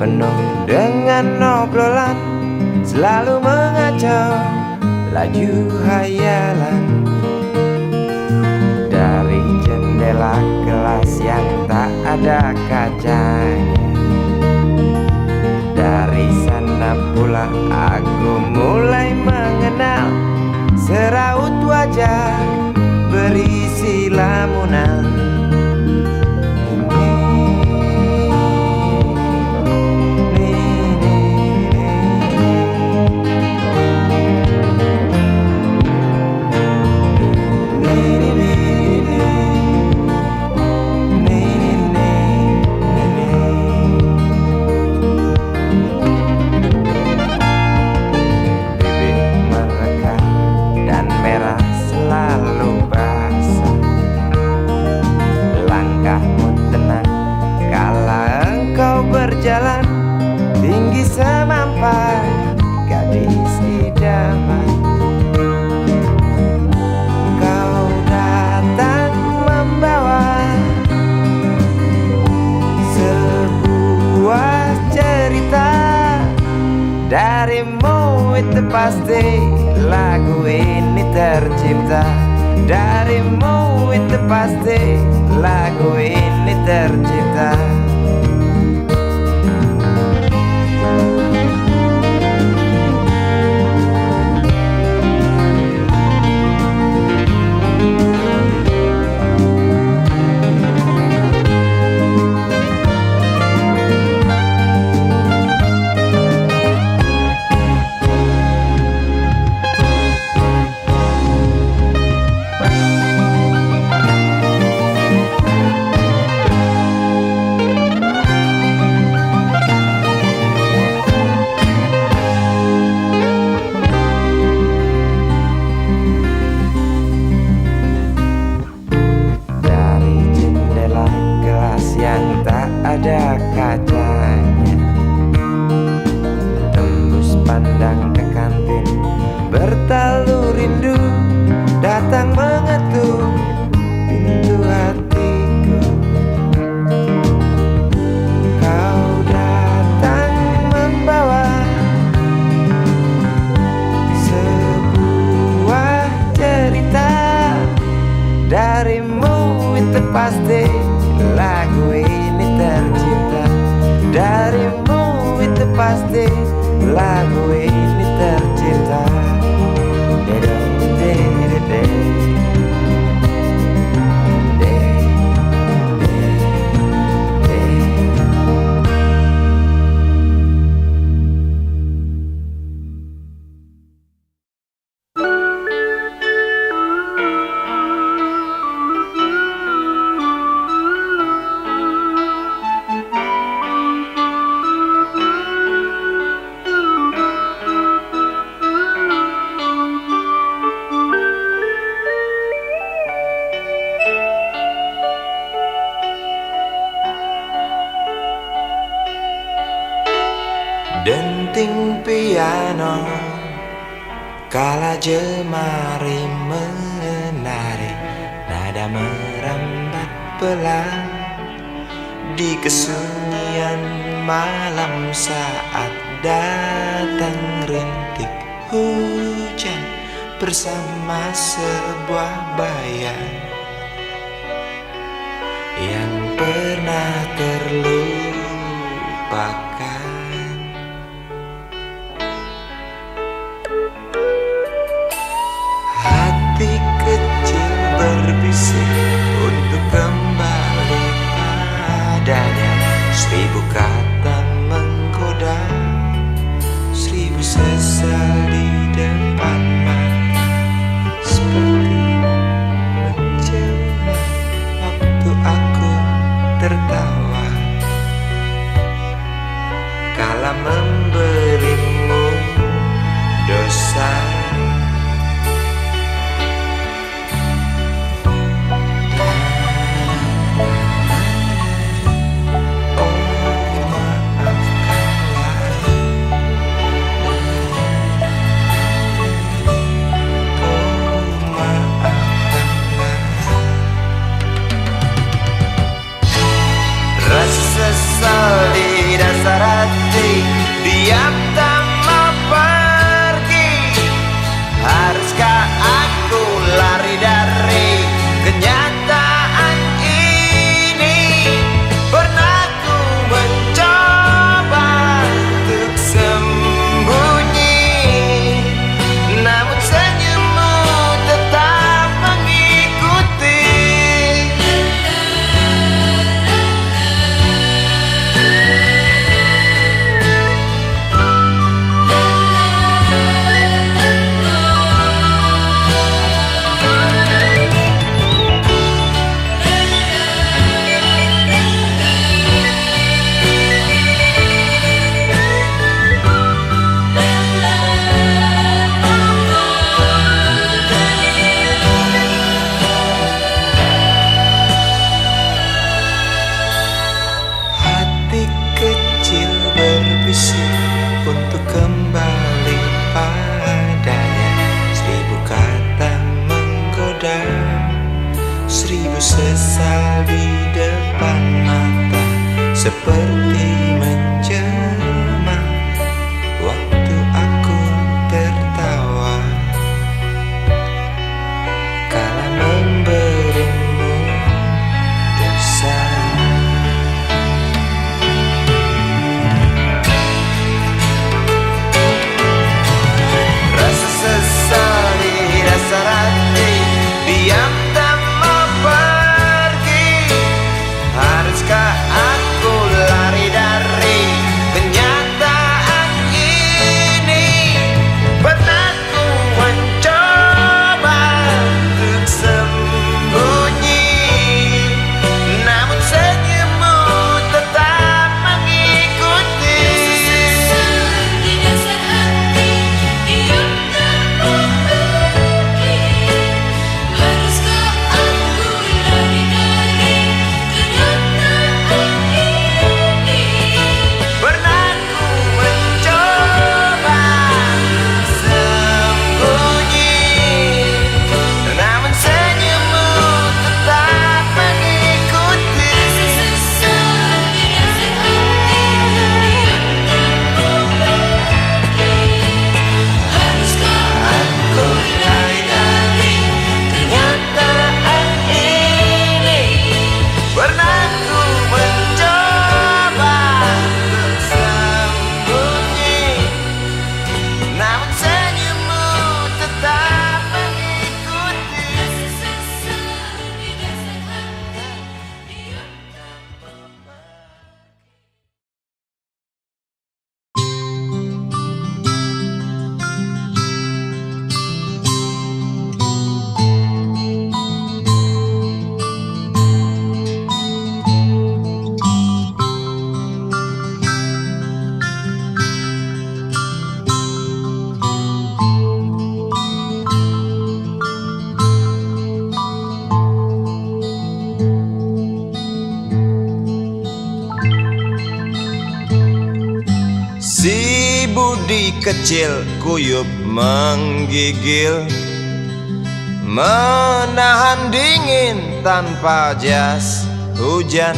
penuh dengan obrolan, selalu mengacau laju hayalan. Dari jendela kelas yang tak ada kacanya, dari sana pula aku mulai mengenal seraut wajah berisi lamunan. Berjalan tinggi semampai gadis idaman, kau datang membawa sebuah cerita. Darimu itu pasti lagu ini tercipta. Darimu itu pasti lagu ini tercipta. Ada kacanya, tembus pandang ke kantin, bertalu rindu datang mengetuk pintu hatiku. Kau datang membawa sebuah cerita. Darimu itu pasti lagu ini tercipta. Darimu itu pasti lagu ini tercipta. Denting piano kala jemari menari, nada merambat pelan di kesunyian malam saat datang rintik hujan bersama sebuah bayang yang pernah terlupakan. Berbisik untuk kembali padanya. 1000 kata menggoda, 1000 sesal di depan mata. Seperti menjelma waktu aku tertawa kala memberimu dosa. Sesal di dasar hati seperti menjelma waktu aku tertawa kala memberimu dosa. Rasa sesal di dasar hati, diam tak mau pergi. Haruskah aku lari dari kenyataan ini? Pernah ku mencoba untuk sembunyi, namun senyummu tetap mengikuti. Di dasar hati, diam tak mau pergi. Haruskah aku lari dari kenyataan ini? Pernah ku mencoba sembunyi, namun senyummu tetap mengikuti. Sesal di dasar hati, diam tak mau pergi. Haruskah aku lari dari kenyataan ini? Pernah ku mencoba untuk sembunyi, namun senyummu tetap mengikuti. Sesal di dasar hati, diam tak mau pergi. Si Budi kecil kuyup menggigil, menahan dingin tanpa jas hujan.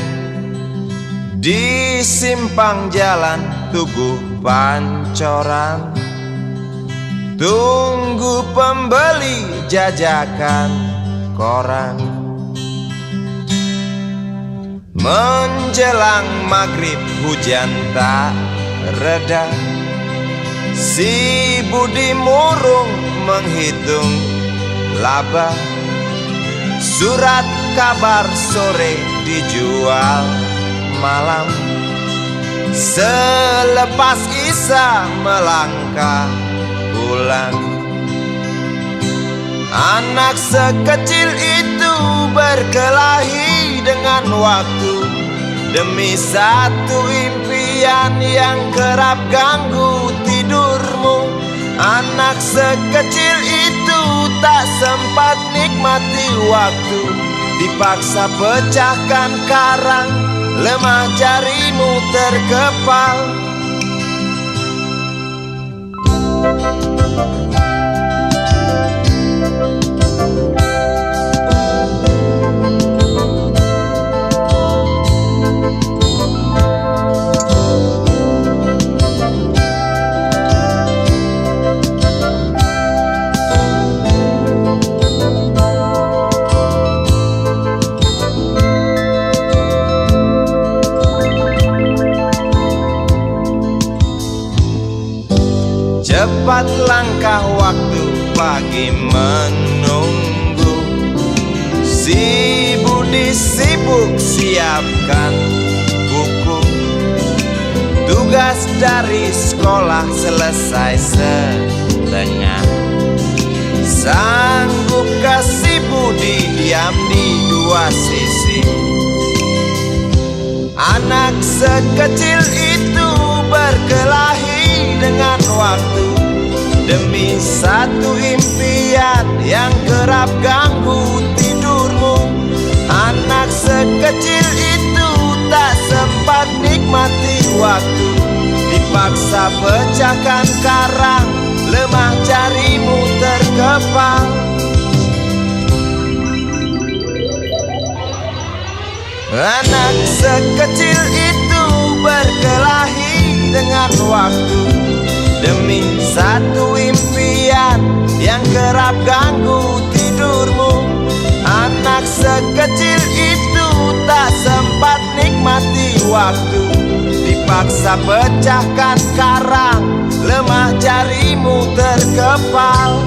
Di simpang jalan Tugu Pancoran, tunggu pembeli jajakan koran. Menjelang maghrib hujan tak reda, si Budi murung menghitung laba. Surat kabar sore dijual malam, selepas Isya melangkah pulang. Anak sekecil itu berkelahi dengan waktu demi satu impian yang kerap ganggu tidurmu. Anak sekecil itu tak sempat nikmati waktu, dipaksa pecahkan karang, lemah jarimu terkepal. Cepat langkah waktu, pagi menunggu. Si Budi sibuk siapkan buku, tugas dari sekolah selesai setengah. Sanggupkah si Budi diam di dua sisi? Anak sekecil itu berkelahi dengan waktu demi satu impian yang kerap ganggu tidurmu. Anak sekecil itu tak sempat nikmati waktu, dipaksa pecahkan karang, lemah jarimu terkepal. Anak sekecil itu berkelahi dengan waktu demi satu impian yang kerap ganggu tidurmu. Anak sekecil itu tak sempat nikmati waktu, dipaksa pecahkan karang, lemah jarimu terkepal.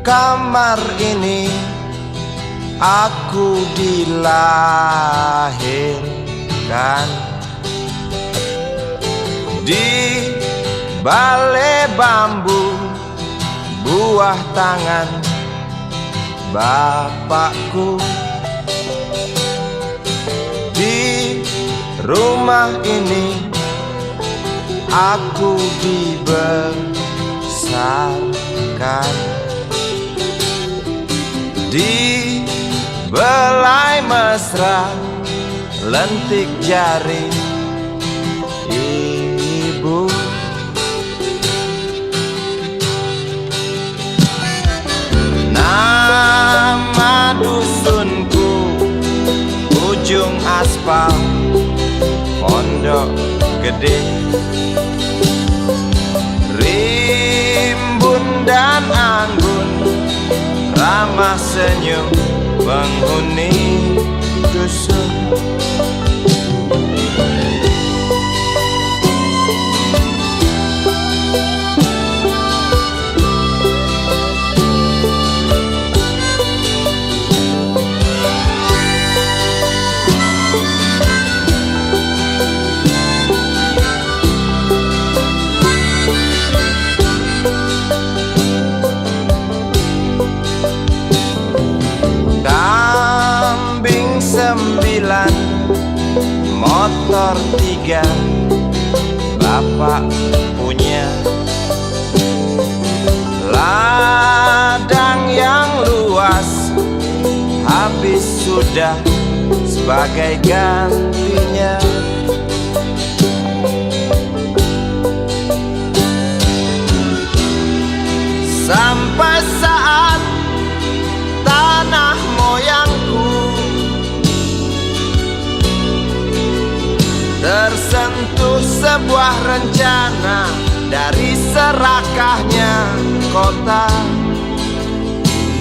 Kamar ini aku dilahirkan, di balai bambu buah tangan bapakku. Di rumah ini aku dibesarkan, di belai mesra lentik jari ibu. Nama dusunku ujung aspal Pondok Gede. Rimbun dan anggun ramah senyum penghuni dusun. Motor 3 bapak punya, ladang yang luas habis sudah sebagai gantinya. Sampai saat tanah moyangku tersentuh sebuah rencana dari serakahnya kota,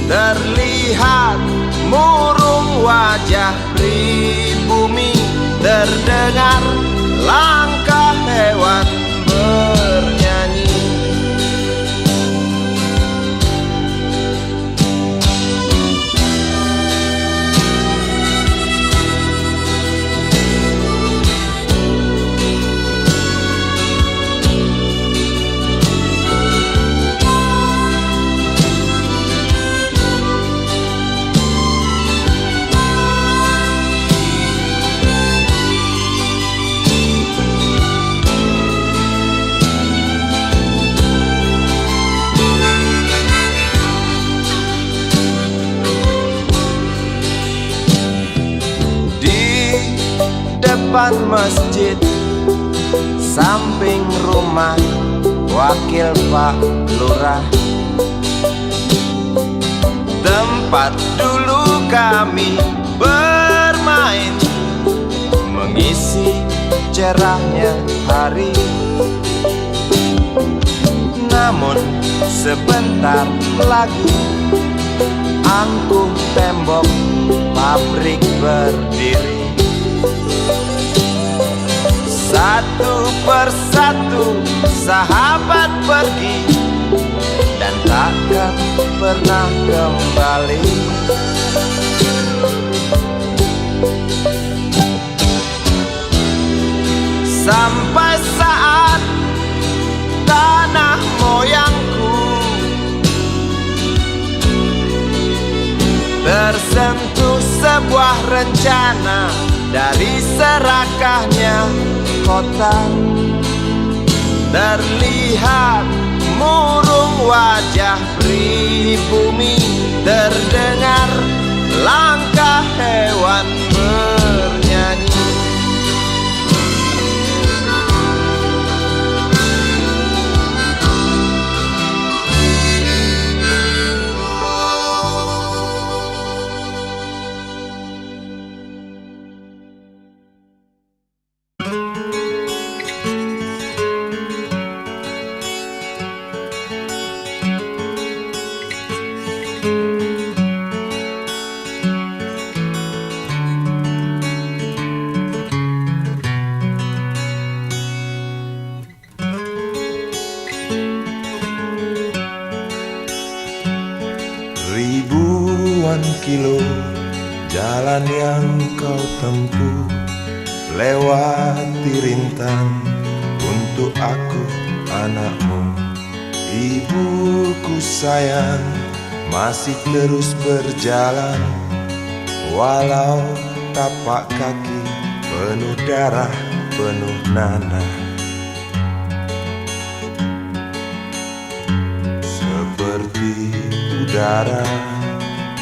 terlihat murung wajah pribumi, terdengar langkah hewan bernyanyi. Depan masjid samping rumah wakil Pak Lurah, tempat dulu kami bermain mengisi cerahnya hari. Namun sebentar lagi angkuh tembok pabrik berdiri. Satu persatu sahabat pergi dan takkan pernah kembali. Sampai saat tanah moyangku tersentuh sebuah rencana dari serakahnya kota. Terlihat murung wajah pribumi, terdengar langkah hewan bernyanyi. Ribuan kilo jalan yang kau tempuh, lewati rintang untuk aku anakmu. Ibuku sayang masih terus berjalan, walau tapak kaki penuh darah, penuh nanah. Seperti udara,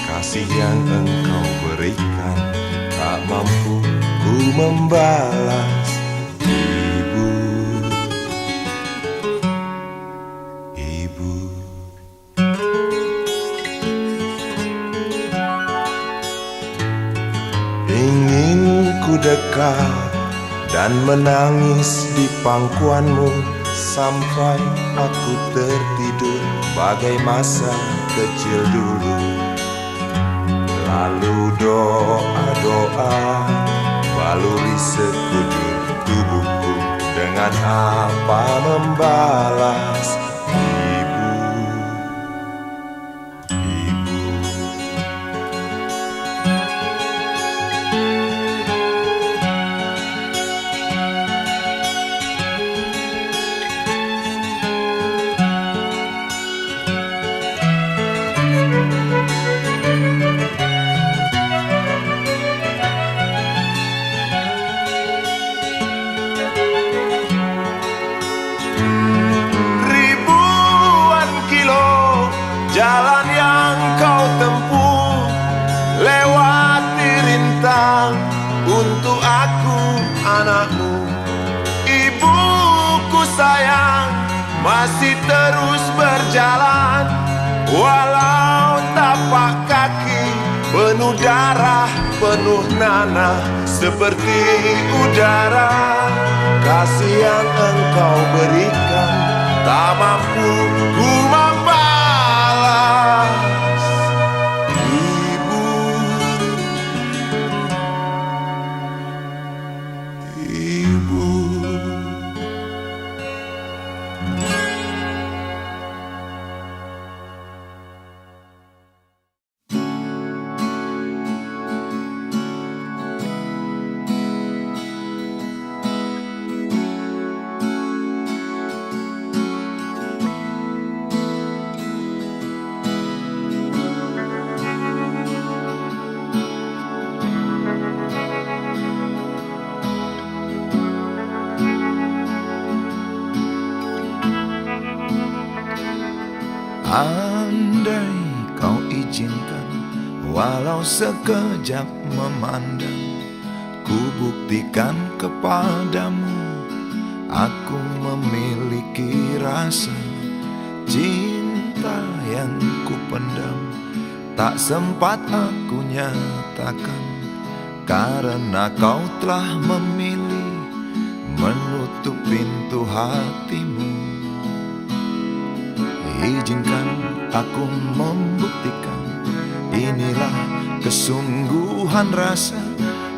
kasih yang engkau berikan tak mampu ku membalas. Ibu, ibu. Ingin ku dekat dan menangis di pangkuanmu sampai aku tertidur bagai masa kecil dulu. Lalu doa-doa baluri sekujur tubuhku, dengan apa membalas. Ibu, ibu. Jalan yang kau tempuh, lewati rintang untuk aku anakmu. Ibuku sayang masih terus berjalan, walau tapak kaki penuh darah, penuh nanah. Seperti udara, kasih yang engkau berikan tak mampu ku membalas. Ibu, ibu. Andai kau izinkan, walau sekejap memandang, ku buktikan kepadamu aku memiliki rasa cinta yang ku pendam. Tak sempat aku nyatakan, karena kau telah memilih menutup pintu hatimu. Izinkan aku membuktikan, inilah kesungguhan kesungguhan rasa,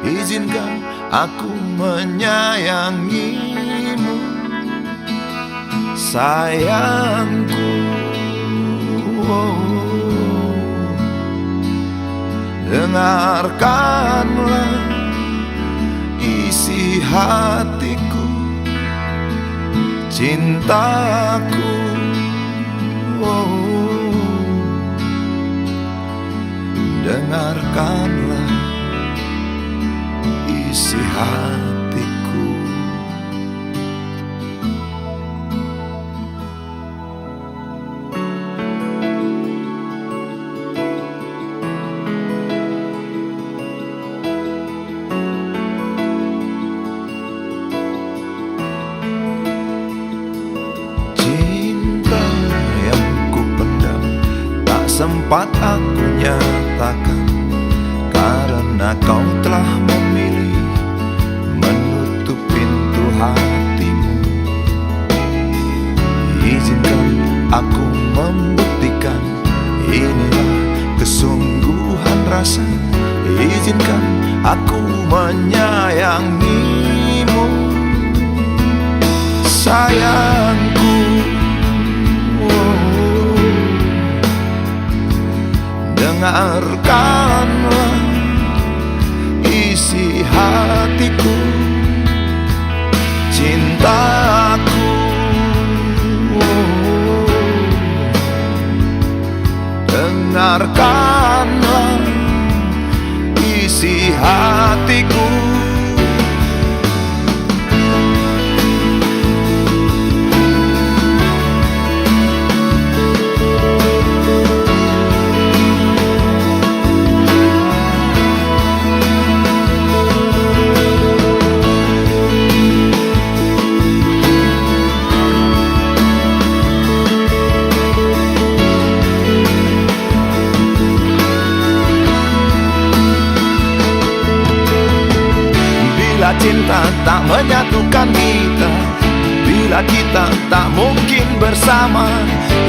izinkan aku menyayangimu, sayangku. Dengarkanlah isi hatiku, cintaku. Dengarkanlah isi hatiku. Cinta yang kupendam tak sempat aku nyatakan, karena kau telah memilih menutup pintu hatimu. Izinkan aku membuktikan, inilah kesungguhan rasa. Izinkan aku menyayangimu, sayangku. Dengarkanlah isi hatiku, cintaku. Dengarkanlah isi hatiku. Bila cinta tak menyatukan kita, bila kita tak mungkin bersama,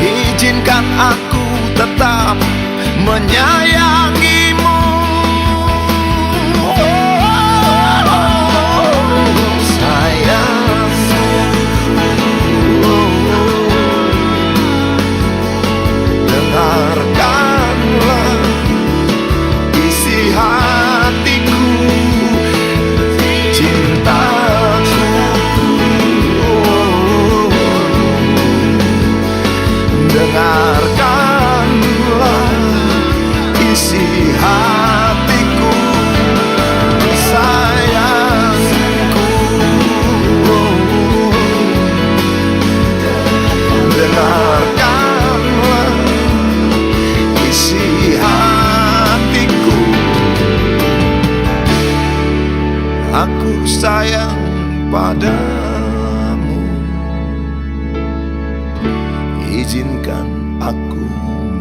izinkan aku tetap menyayangimu, sayang. Dengarkanlah isi hatiku, cintaku. Dengarkanlah isi hatiku, sayangku. Dengarkanlah isi hatiku. Aku sayang padamu, izinkan aku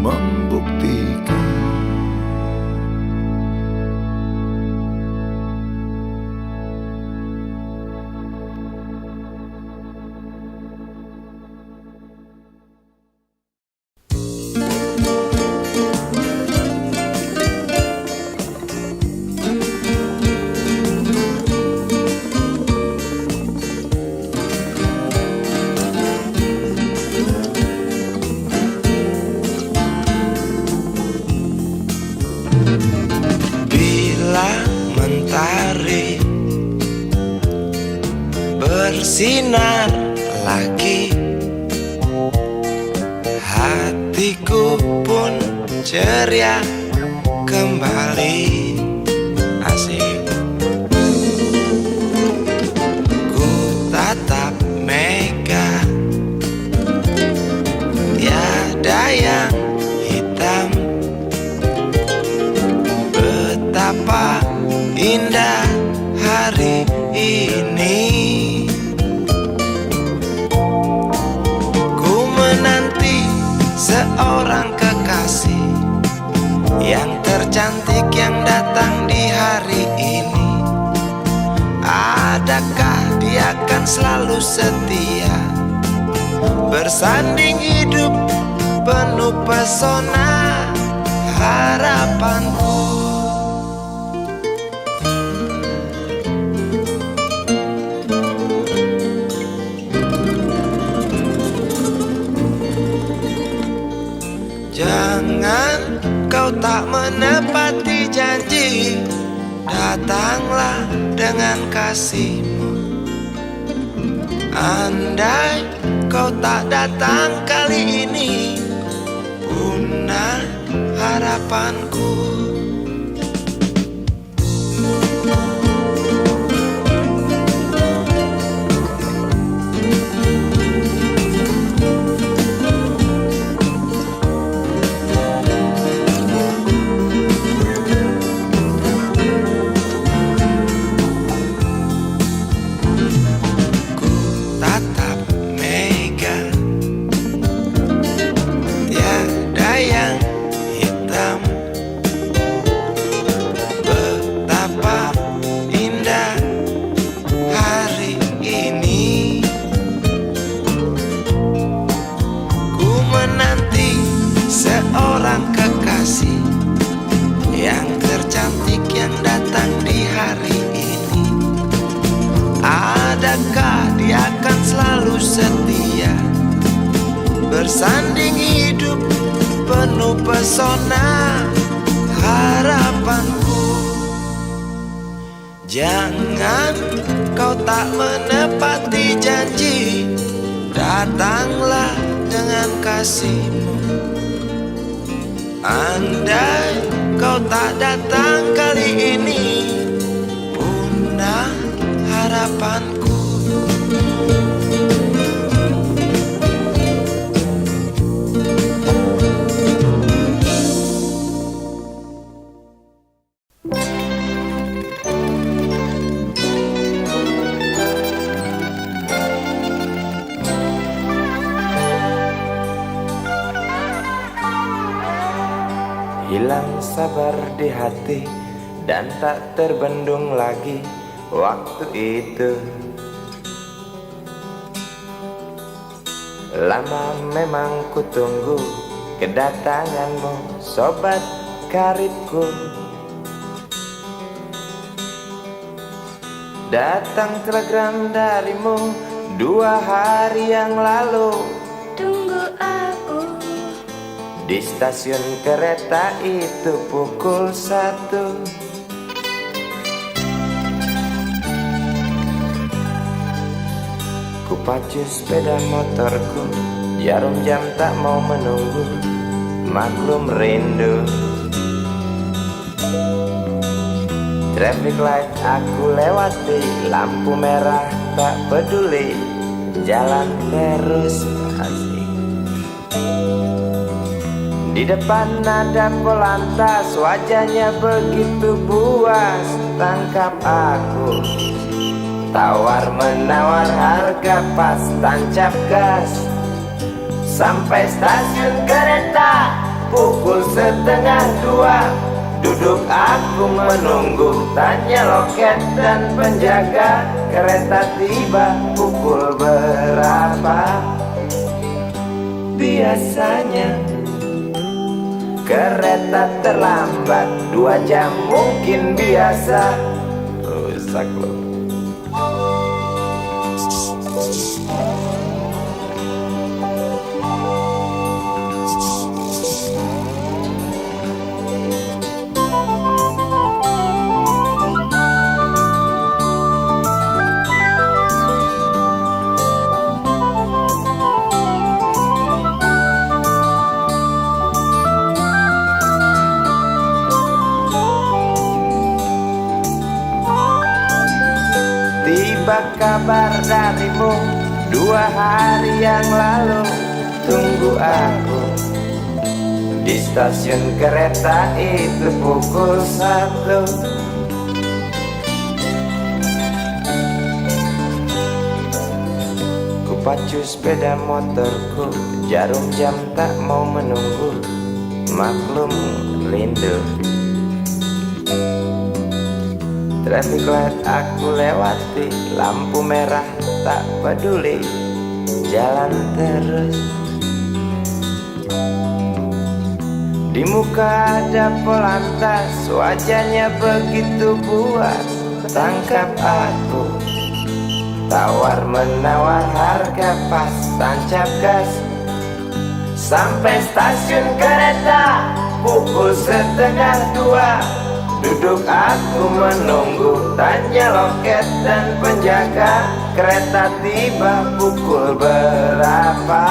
membuktikan. Mentari bersinar lagi, hatiku pun ceria kembali. Asik. Ku tatap mega, tiada yang hitam. Betapa indah hari ini. Ku menanti seorang kekasih yang tercantik yang datang di hari ini. Adakah dia akan selalu setia, bersanding hidup penuh pesona harapanku? datanglah dengan kasihmu. Andai kau tak datang kali ini, punah harapanku. Seorang kekasih yang tercantik yang datang di hari ini. Adakah dia akan selalu setia, bersanding hidup penuh pesona harapanku. Jangan kau tak menepati janji, datanglah dengan kasihmu. Andai kau tak datang kali ini, punah harapanku. Hilang sabar di hati dan tak terbendung lagi waktu itu. Lama memang ku tunggu kedatanganmu, sobat karibku. Datang telegram darimu 2 hari yang lalu. Tunggu aku. Di stasiun kereta itu pukul 1. Ku pacu sepeda motorku, jarum jam tak mau menunggu, maklum rindu. Traffic light aku lewati, lampu merah tak peduli, jalan terus asik. Di depan ada polantas, wajahnya begitu buas, tangkap aku. Tawar menawar harga pas, tancap gas. Sampai stasiun kereta pukul 1:30. Duduk aku menunggu, tanya loket dan penjaga, kereta tiba pukul berapa? Biasanya kereta terlambat 2 jam mungkin biasa. Rusak loh. Tiba kabar darimu 2 hari yang lalu. Tunggu aku di stasiun kereta itu pukul 1. Ku pacu sepeda motorku, jarum jam tak mau menunggu, maklum rindu. Traffic light aku lewati, lampu merah tak peduli, jalan terus. Di muka ada polantas, wajahnya begitu buas, tangkap aku. Tawar menawar harga pas, tancap gas. Sampai stasiun kereta pukul 1:30. Duduk aku menunggu, tanya loket dan penjaga, kereta tiba pukul berapa?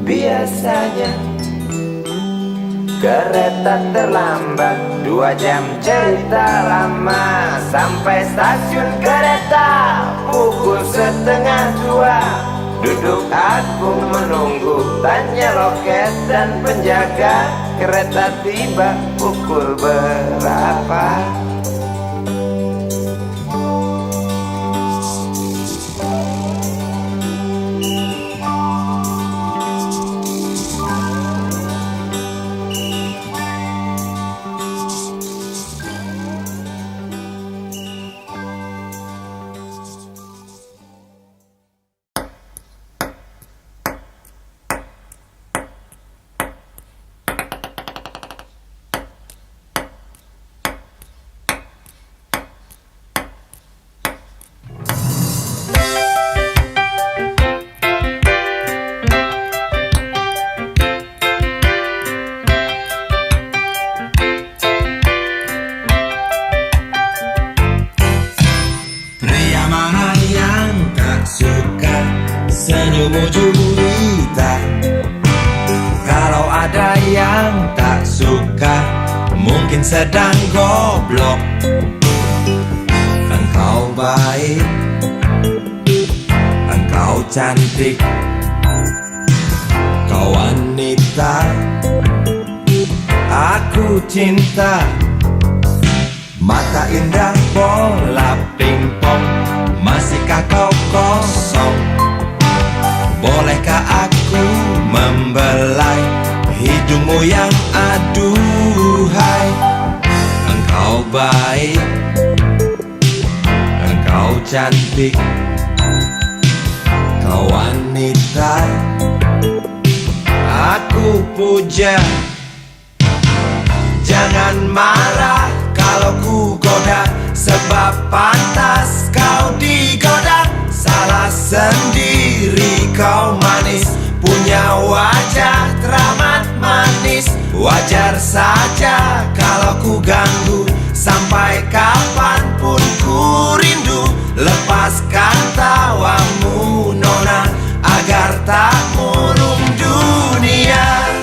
Biasanya kereta terlambat 2 jam, cerita lama sampai stasiun kereta pukul 1:30. Duduk aku menunggu, tanya loket dan penjaga, kereta tiba pukul berapa? Senyummu juwita. Kalau ada yang tak suka, mungkin sedang goblok. Engkau baik, engkau cantik, kau wanita aku cinta. Mata indah bola pingpong, masihkah kau kosong? Bolehkah aku membelai hidungmu yang aduhai? Engkau baik, engkau cantik, kau wanita aku puja. Jangan marah kalau ku goda, sebab pantas kau digoda. Salah sendiri kau manis, punya wajah teramat manis. Wajar saja kalau ku ganggu, sampai kapanpun ku rindu. Lepaskan tawamu nona, agar tak murung dunia.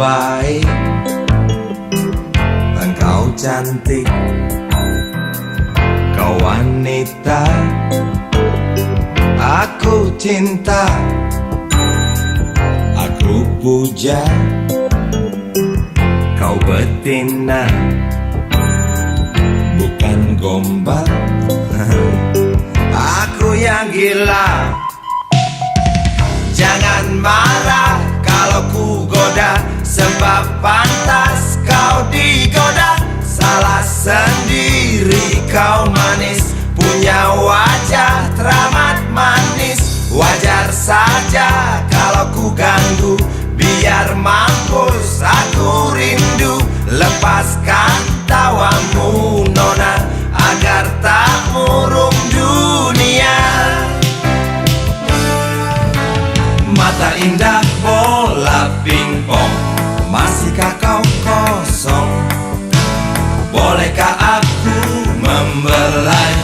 Baik, engkau cantik, kau wanita aku cinta. Aku puja kau betina, bukan gombal. Aku yang gila. Jangan marah kalau ku goda, sebab pantas kau digoda. Salah sendiri kau manis, punya wajah teramat manis. Wajar saja kalau ku ganggu, biar mampus aku rindu. Lepaskan tawamu nona, agar tak murung dunia. Mata indah bola pingpong, masihkah kau kosong? Bolehkah aku membelai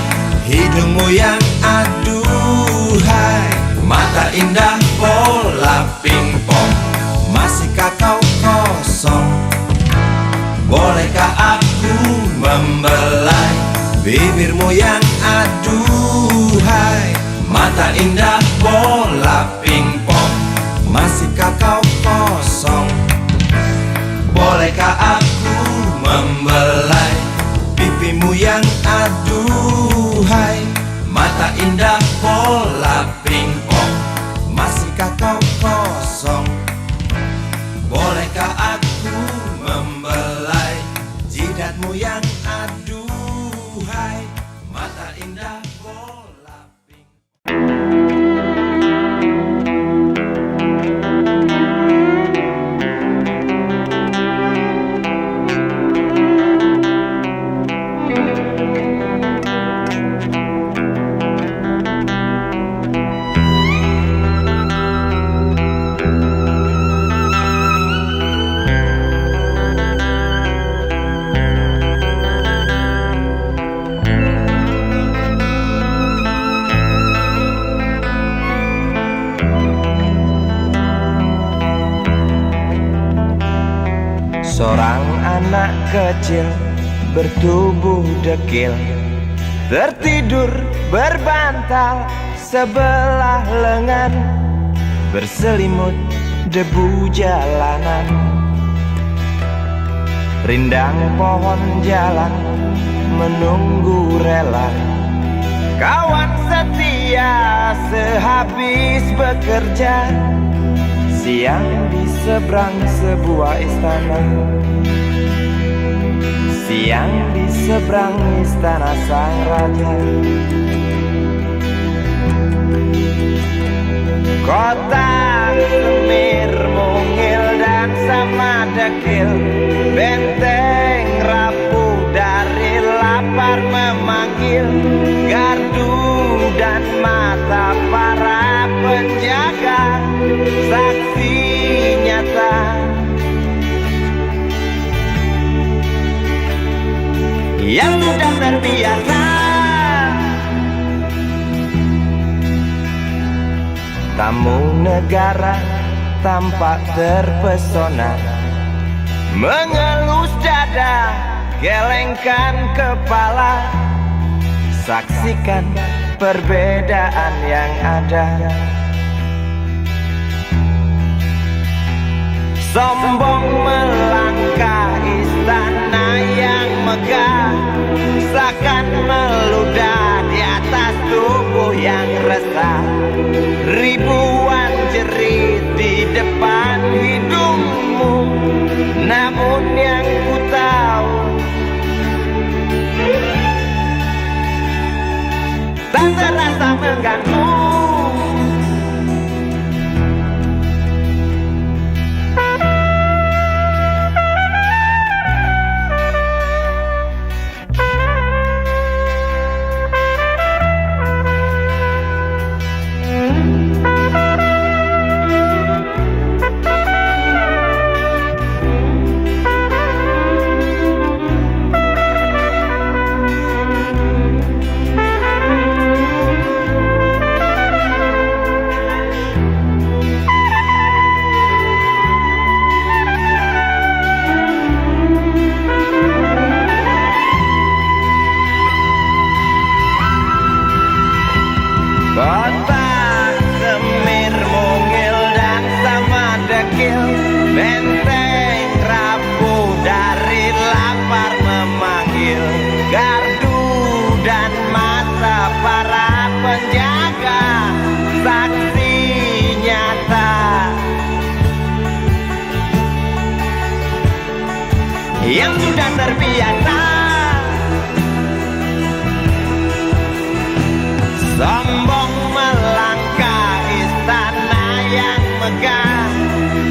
hidungmu yang aduhai? Mata indah bola pingpong, masihkah kau kosong? Bolehkah aku membelai bibirmu yang aduhai? Mata indah bola pingpong, masihkah kau kosong? Bolehkah aku membelai pipimu yang aduhai? kecil bertubuh dekil, tertidur berbantal sebelah lengan, berselimut debu jalanan. Rindang pohon jalan menunggu rela, kawan setia sehabis bekerja. Siang di seberang sebuah istana, siang di seberang istana sang raja. Kota Semir, Mungil dan Samadekil, benteng rapuh dari lapar memanggil, gardu dan mata para penjaga, saksi nyata yang sudah terbiasa. Tamu negara tampak terpesona, mengelus dada, gelengkan kepala, saksikan perbedaan yang ada. Sombong melangkah istana yang megah, seakan meludah di atas tubuh yang resah. Ribuan jerit di depan hidungmu, namun yang ku tahu tak terasa mengganggu. Kota Semir, Mungil dan Samadekil, benteng rapuh dari lapar memanggil, gardu dan mata para penjaga, saksi nyata yang sudah terbiasa. Sombong melangkah istana yang megah,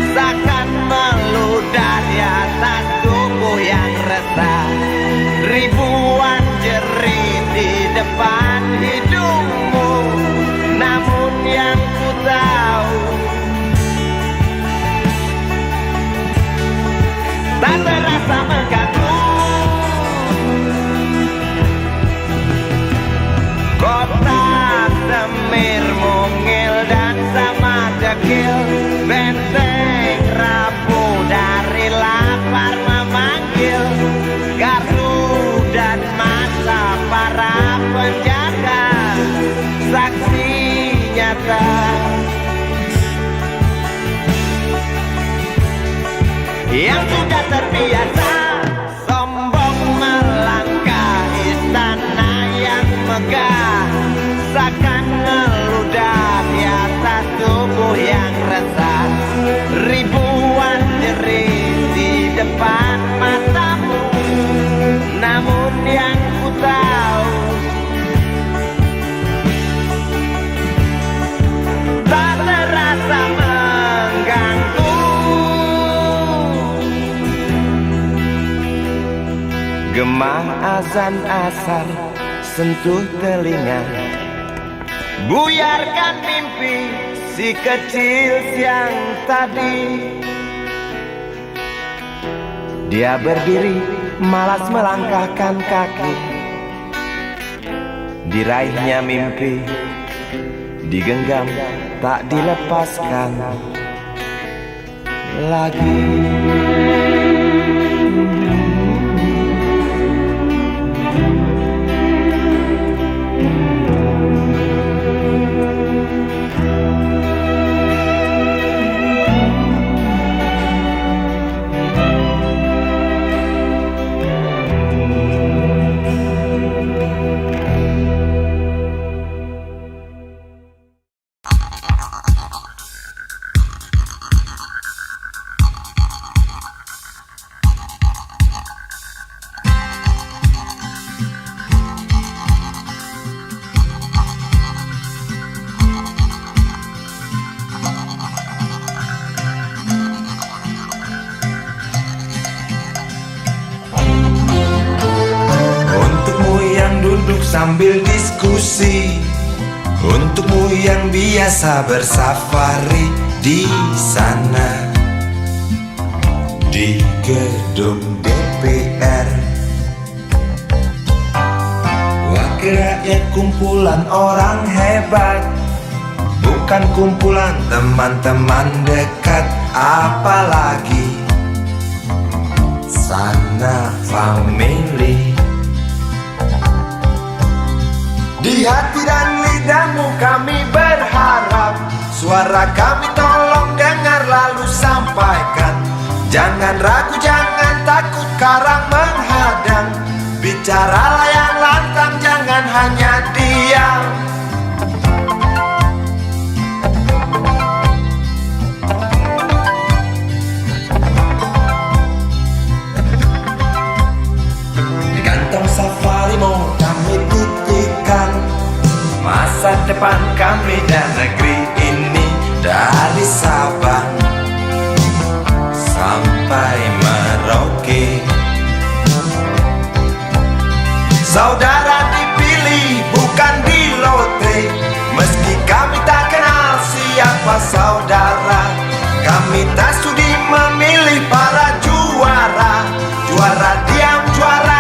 seakan meludah di atas tubuh yang resah. Ribuan jerit di depan hidungmu, namun yang ku tahu tak terasa mengganggu. Kota Semir, Mungil dan Samadekil, benteng rapuh dari lapar memanggil, gardu dan mata para penjaga, saksi nyata yang sudah terbiasa. Sombong melangkah istana yang megah, seakan meludah di atas tubuh yang resah. Ribuan jerit di depan matamu, namun yang ku tahu tak terasa mengganggu. Gema azan asar sentuh telinga, buyarkan mimpi si kecil siang tadi. Dia berdiri malas melangkahkan kaki, diraihnya mimpi, digenggam tak dilepaskan lagi. sambil diskusi. Untukmu yang biasa bersafari di sana, di gedung DPR. Wakil rakyat kumpulan orang hebat, bukan kumpulan teman-teman dekat. Apalagi sana family. Di hati dan lidahmu kami berharap, suara kami tolong dengar lalu sampaikan. Jangan ragu, jangan takut karang menghadang. Bicaralah yang lantang, jangan hanya diam. Di kantong safarimu kami titipkan masa depan kami dan negeri ini, dari Sabang sampai Merauke. Saudara dipilih bukan di lotre, meski kami tak kenal siapa saudara. Kami tak sudi memilih para juara. Juara diam, juara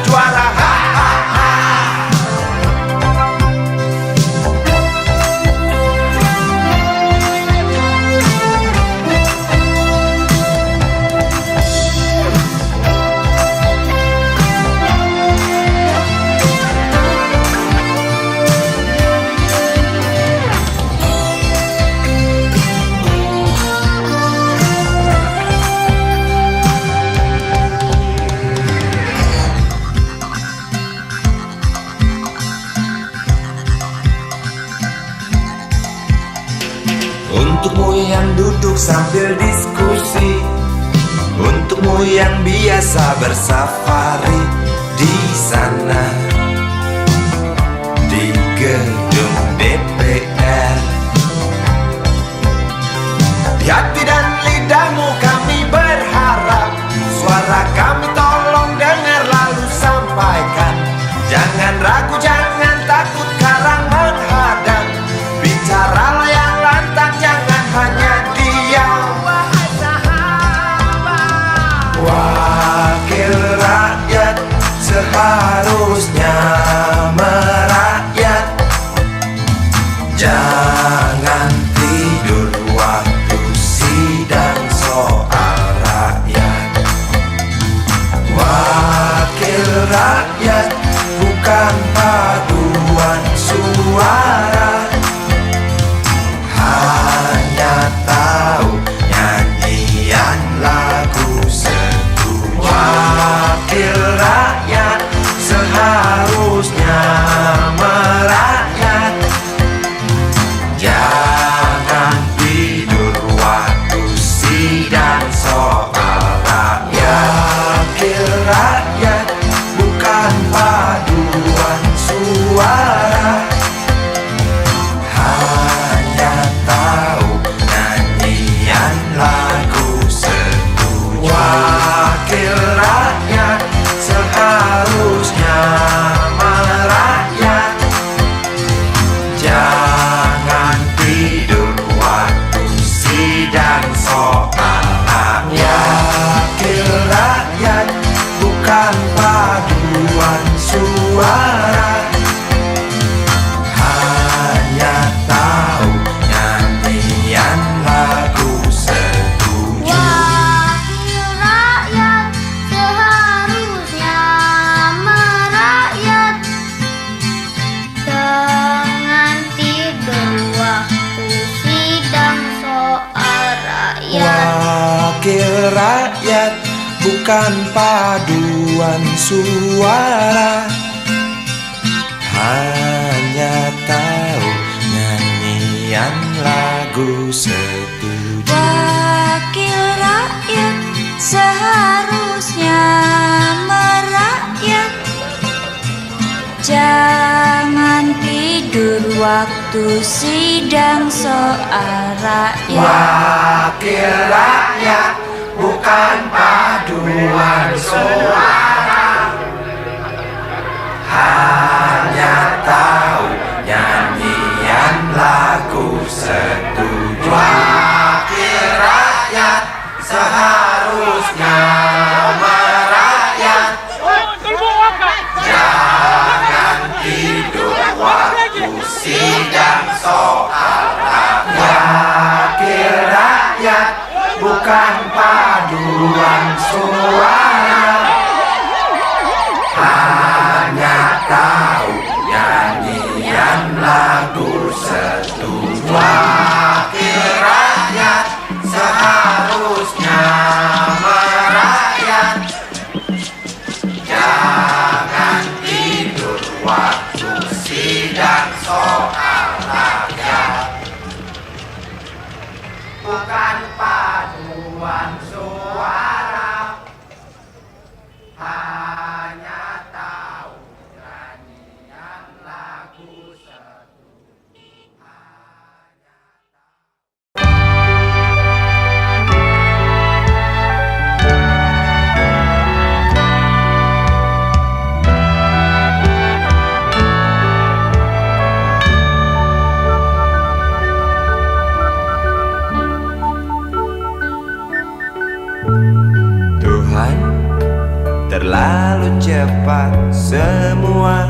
juara ha. Untukmu yang duduk sambil diskusi, untukmu yang biasa bersafari di sana, di gedung DPR. Di hati dan lidahmu kami berharap, suara kami tolong dengar lalu sampaikan. Jangan ragu, jangan takut karang menghadang. Bicaralah yang lantang, jangan hanya diam. Wakil rakyat seharusnya merakyat. Jangan tidur waktu sidang soal rakyat. Wakil rakyat bukan paduan suara, hanya tahu nyanyian lagu setuju. Wakil rakyat seharusnya merakyat. Jangan tidur waktu sidang soal rakyat. Wakil rakyat bukan paduan suara, hanya tahu nyanyian lagu setuju. Wakil rakyat seharusnya merakyat. Jangan tidur waktu sidang soal rakyat. Wakil rakyat bukan paduan suara, hanya tahu nyanyian lagu setuju. Wakil rakyat seharusnya merakyat. Jangan tidur waktu sidang soal rakyat. Wakil rakyat bukan paduan suara, hanya tahu nyanyian lagu setuju. Wakil rakyat seharusnya merakyat. Jangan tidur waktu sidang soal rakyat. Wakil rakyat bukan paduan suara, hanya tahu nyanyian lagu setuju. Wakil rakyat seharusnya merakyat, jangan tidur waktu sidang soal rakyat. Wakil rakyat bukan paduan suara, hanya tahu nyanyian lagu setuju. Wakil rakyat seharusnya merakyat, jangan tidur waktu sidang soal rakyat. Bukan paduan suara, hanya tahu nyanyian lagu setuju. Tuhan, terlalu cepat semua.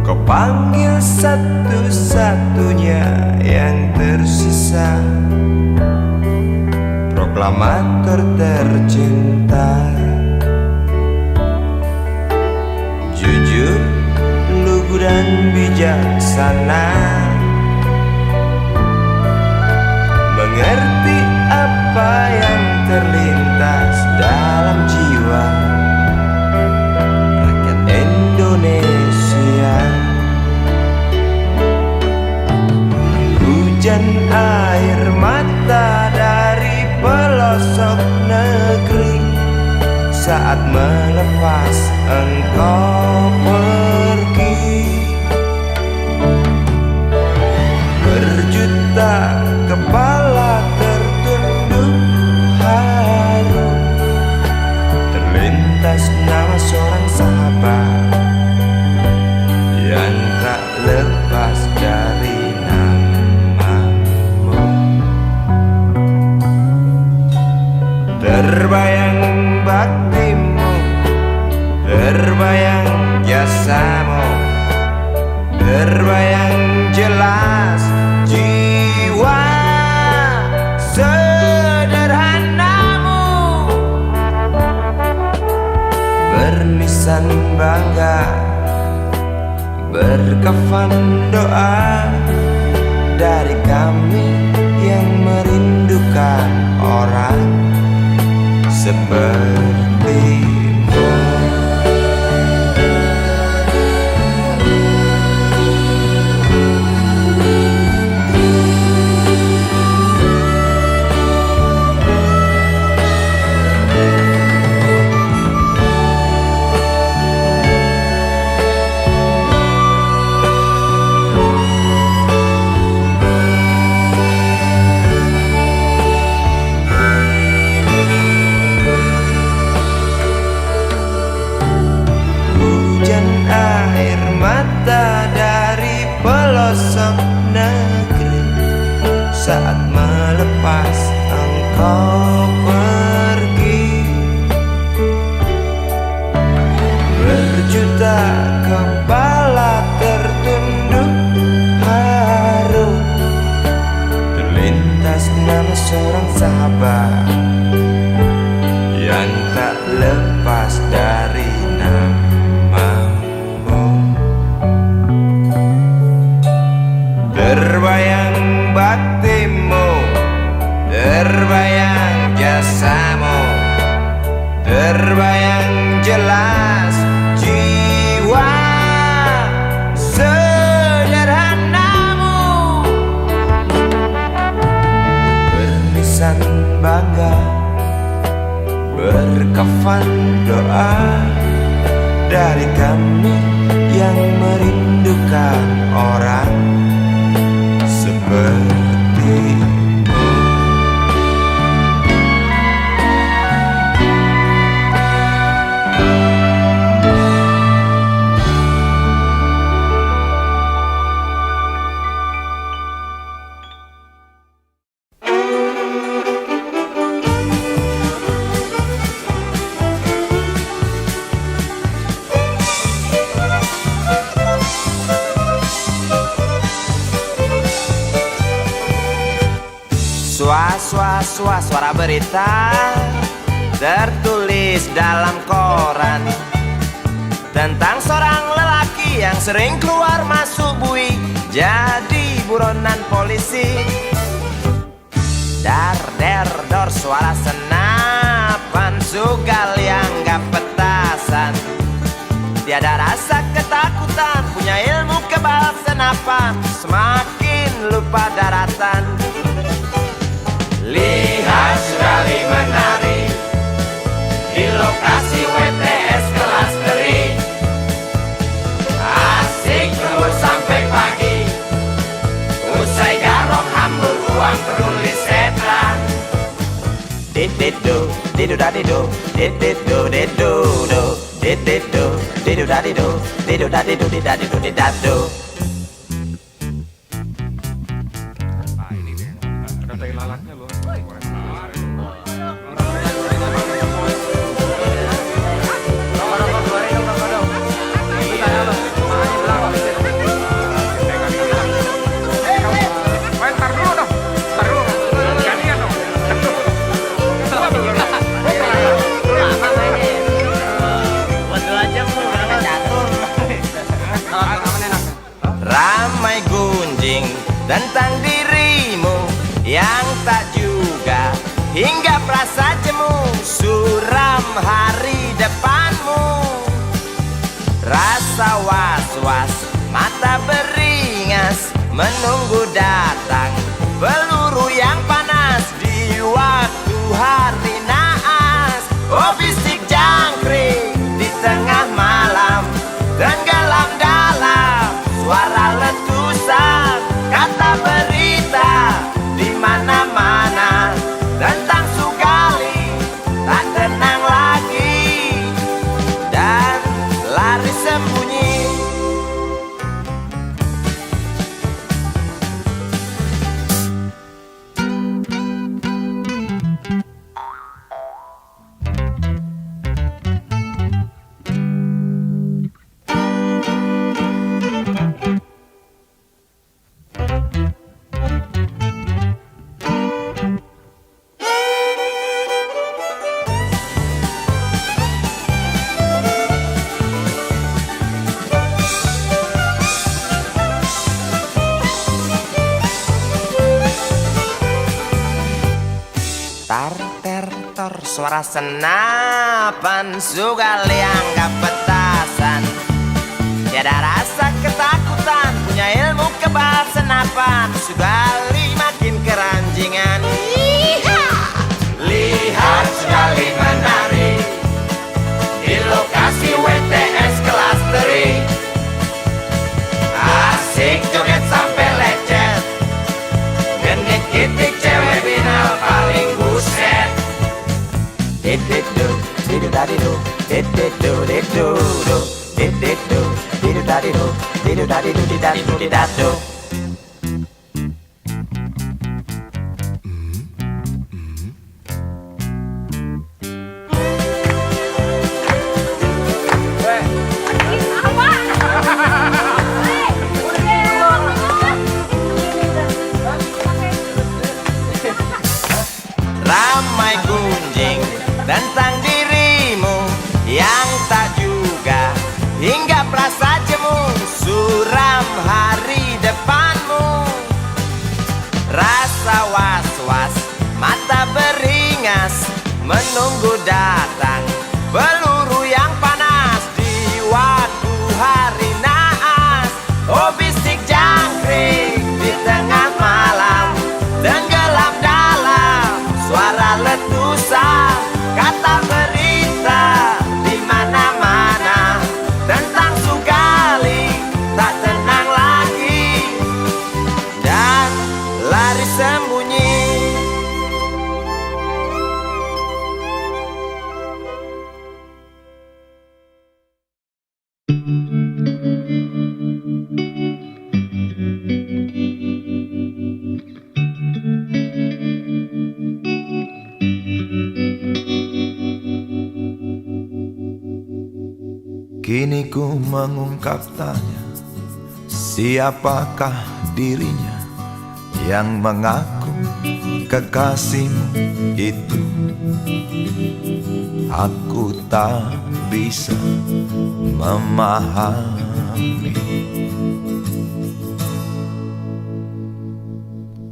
Kau panggil satu-satunya yang tersisa, proklamator tercinta. Jujur, lugu dan bijaksana, mengerti apa yang terlintas dalam jiwa rakyat Indonesia. Hujan air mata dari pelosok negeri saat melepas engkau pergi. Berjuta kepala tertunduk haru, terlintas nama seorang sahabat yang tak lepas dari namamu. Terbayang baktimu, terbayang jasamu, terbayang jelas jiwa sederhanamu, bernisan bangga, berkafan doa dari kami yang merindukan orang sepertimu. Saat melepas engkau pergi, berjuta kepala tertunduk haru, terlintas nama seorang sahabat yang tak lepas dari namamu. Terbayang baktimu, terbayang jasamu, terbayang jelas jiwa sederhanamu, bernisan bangga, Suara berita tertulis dalam koran tentang seorang lelaki yang sering keluar masuk bui jadi buronan polisi. Dar der dor suara senapan, sugal yang gak petasan, tiada rasa ketakutan, punya ilmu kebal senapan, semakin lupa daratan. Lihat sekali menari di lokasi WTS kelas teri, asik terus sampai pagi, usai garong hambur uang peduli setan. Dididu, didu dadidu, dididu didu do, dididu, didu dadidu, didu dadidu didadidu didadu. Ramai gunjing tentang dirimu yang tak juga hingga perasa jemu, suram hari depanmu. Rasa was-was, mata beringas, menunggu datang peluru yang panas di waktu hari naas. Oh bisik jangkrik di tengah malam, tenggelam dalam suara letusan, kata berita di mana-mana tentang Sugali tak tenang lagi dan lari sembunyi. Tar ter tor suara senapan, sugal yang gak petasan, tiada rasa ketakutan, punya ilmu kebal senapan, Sugali makin keranjingan. Lihat Sugali menari di lokasi WTS kelas teri, asik joget sampai lecet, genit kitik cewek binal paling buset. Dididu, didu dadidu, dididu didu do, dididu, didu dadidu, didu dadidu didadidu didadu. Ramai gunjing tentang dirimu yang tak juga hingga perasa jemu, suram hari depanmu. Rasa was-was, mata beringas, menunggu datang peluru yang panas di waktu hari naas. Oh bisik jangkrik di tengah malam, tenggelam dalam suara letusan, kata berita di mana-mana tentang Sugali tak tenang lagi dan lari sembunyi. Kini ku mengungkap tanya, siapakah dirinya yang mengaku kekasihmu itu aku tak bisa memahami.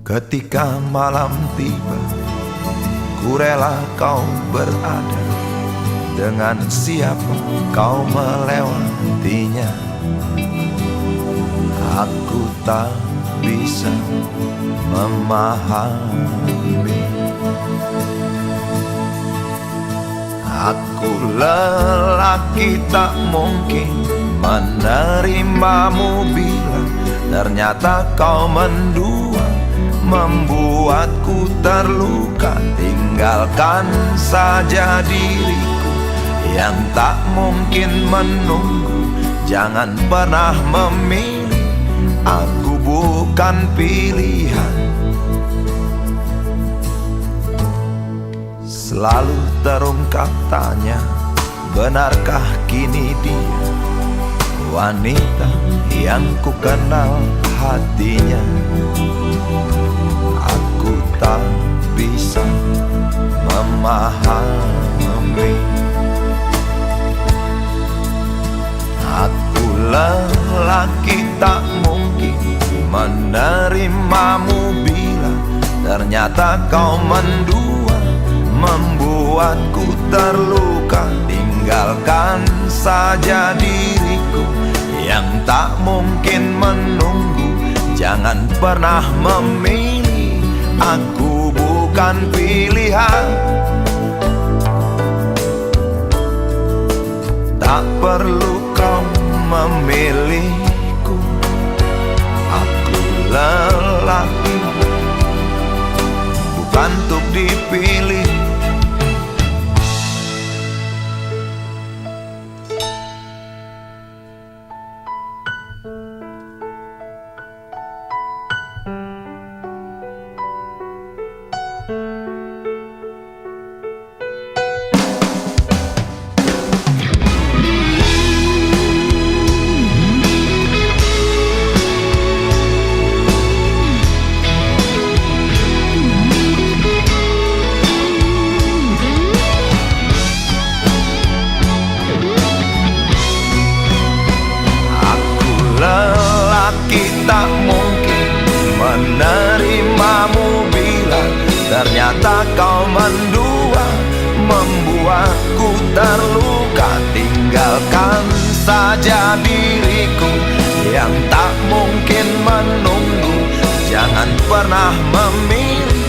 Ketika malam tiba, ku rela kau berada. Dengan siapa kau melewatinya, aku tak bisa memahami. Aku lelaki tak mungkin menerimamu bila ternyata kau mendua, membuatku terluka. Tinggalkan saja diriku yang tak mungkin menunggu. Jangan pernah memilih, aku bukan pilihan. Selalu terungkap tanya, benarkah kini dia wanita yang ku kenal hatinya? Aku tak bisa memahami. Aku lelaki tak mungkin menerimamu bila ternyata kau mendua, membuatku terluka. Tinggalkan saja diriku yang tak mungkin menunggu. Jangan pernah memilih, aku bukan pilihan. Tak perlu kau memilihku, aku lelaki bukan untuk dipilih. Tak mungkin menerimamu bila ternyata kau mendua, membuatku terluka. Tinggalkan saja diriku yang tak mungkin menunggu. Jangan pernah memilih,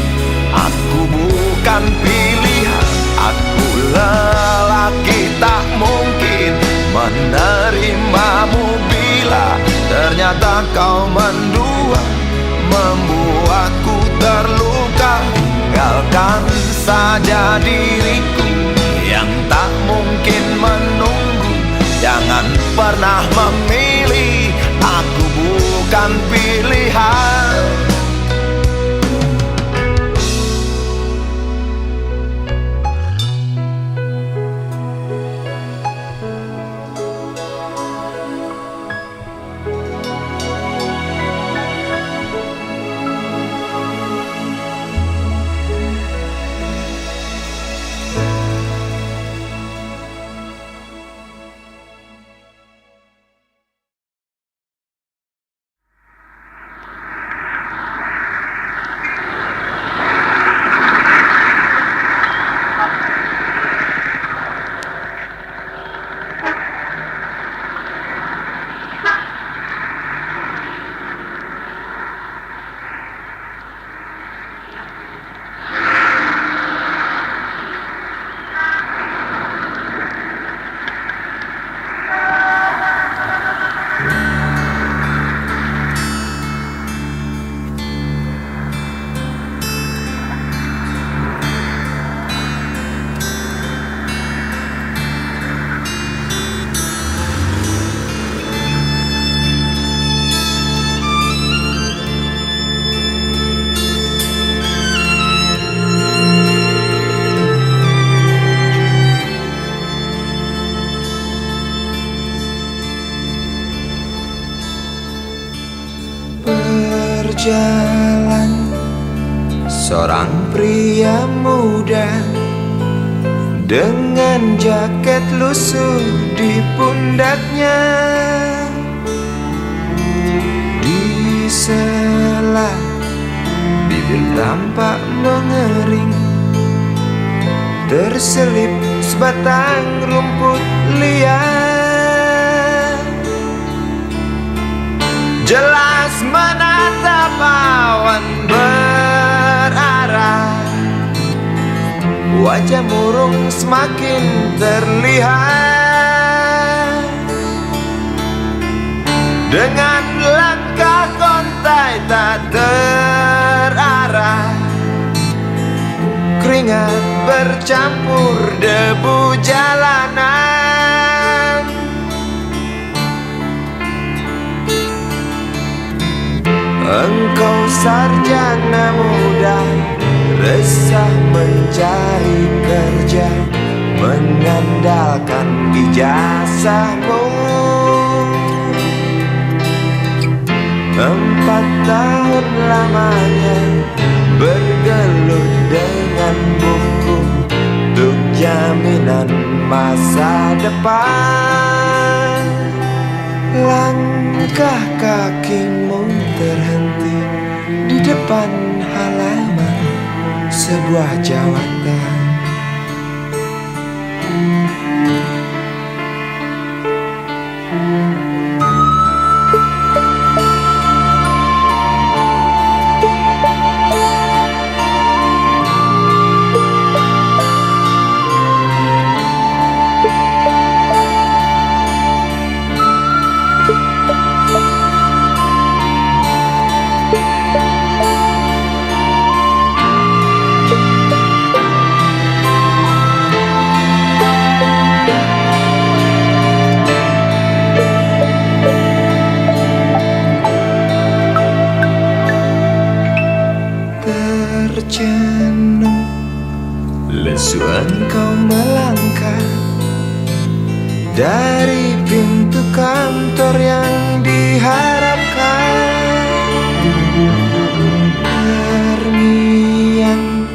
aku bukan pilihan. Aku lelaki tak mungkin menerimamu bila ternyata kau mendua, membuatku terluka. Tinggalkan saja diriku yang tak mungkin menunggu. Jangan pernah memilih, aku bukan pilihan. Berjalan Seorang pria muda dengan jaket lusuh di pundaknya. Di sela bibir tampak mengering, terselip sebatang rumput liar. Jelas menatap awan berarah, wajah murung semakin terlihat. Dengan langkah kontai tak terarah, keringat bercampur debu jalanan. Engkau sarjana muda, resah mencari kerja, mengandalkan ijazahmu. 4 tahun lamanya bergelut dengan buku untuk jaminan masa depan. Langkah kakimu terhenti di depan halaman sebuah jawatan. Tercenung lesu engkau melangkah dari pintu kantor yang diharapkan. Terniang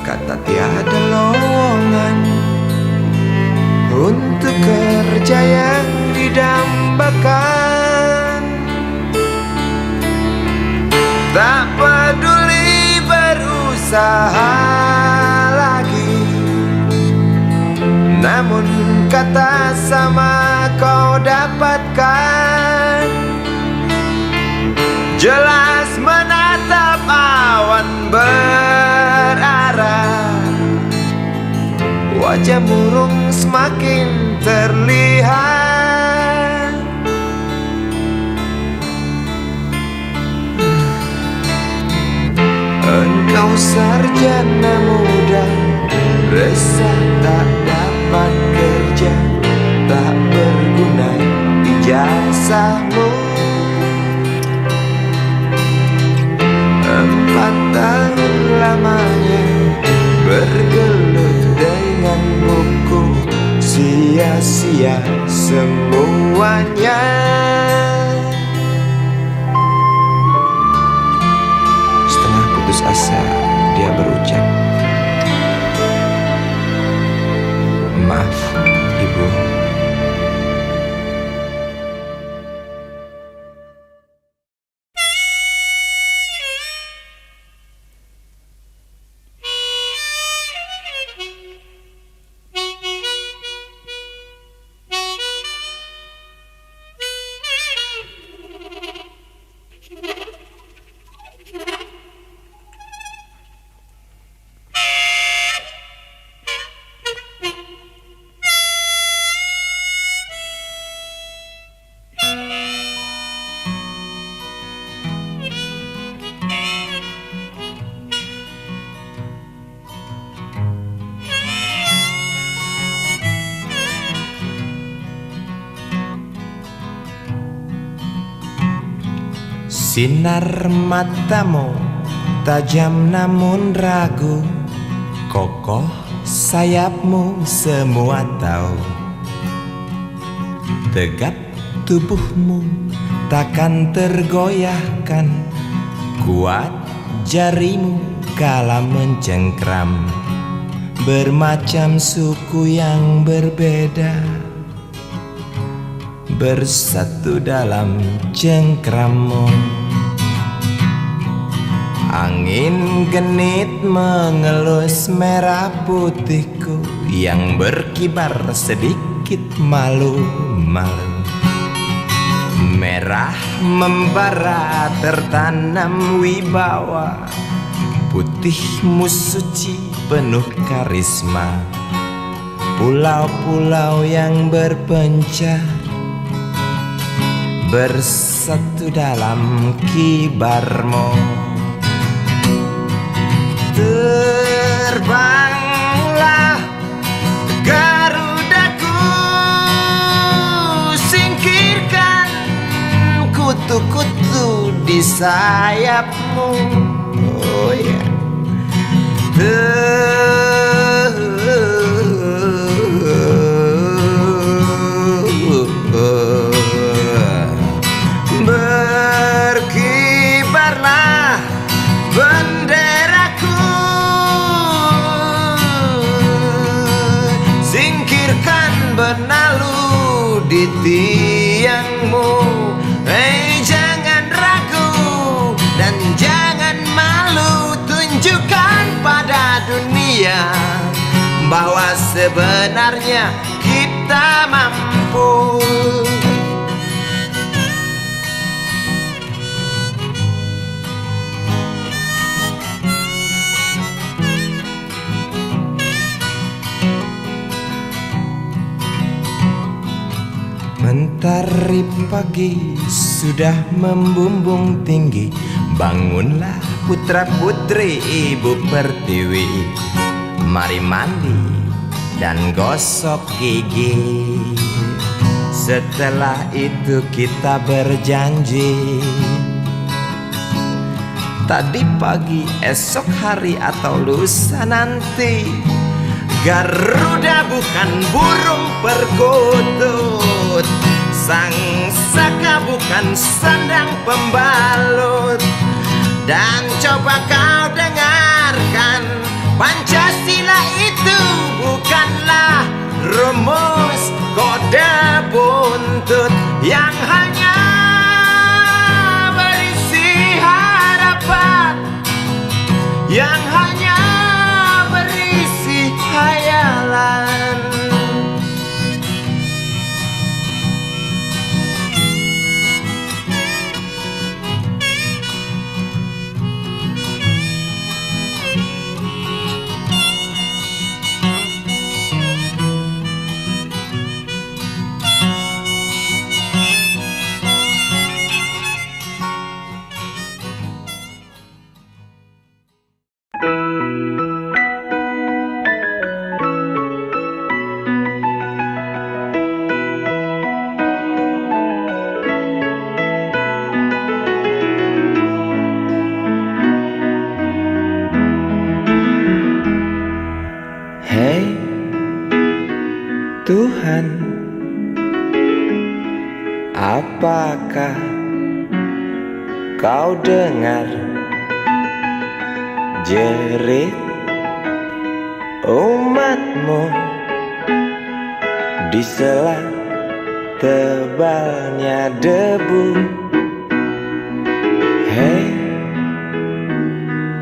kata tiada lowongan untuk kerja yang didambakan. Tak peduli berusaha lagi, namun kata sama kau dapatkan. Jelas menatap awan berarah, wajah murung semakin terlihat. Engkau sarjana muda, resah tak dapat kerja, tak berguna ijazahmu. 4 tahun lamanya bergelut dengan buku, sia-sia semuanya. Setengah putus asa dia berucap, "Maaf, Ibu." Sinar matamu tajam namun ragu, kokoh sayapmu semua tahu. Tegap tubuhmu takkan tergoyahkan, kuat jarimu kala mencengkram, bermacam suku yang berbeda bersatu dalam cengkrammu. Angin genit mengelus merah putihku yang berkibar sedikit malu-malu. Merah membara tertanam wibawa, putihmu suci penuh karisma. Pulau-pulau yang berpencar bersatu dalam kibarmu. Terbanglah garudaku, singkirkan kutu-kutu di sayapmu. Oh ya, berkibarlah benderaku, singkirkan benalu di tiangmu. Hei, jangan ragu dan jangan malu, tunjukkan pada dunia bahwa sebenarnya kita mampu. Mentari pagi sudah membumbung tinggi, bangunlah putra putri ibu pertiwi. Mari mandi dan gosok gigi, setelah itu kita berjanji. Tadi pagi, esok hari atau lusa nanti, Garuda bukan burung perkutut, sang saka bukan sandang pembalut. Dan coba kau dengarkan, Pancasila itu bukanlah rumus kode buntut yang hanya berisi harapan, yang hanya berisi hayalan. Hei Tuhan, apakah kau dengar jerit umatmu di sela tebalnya debu? Hei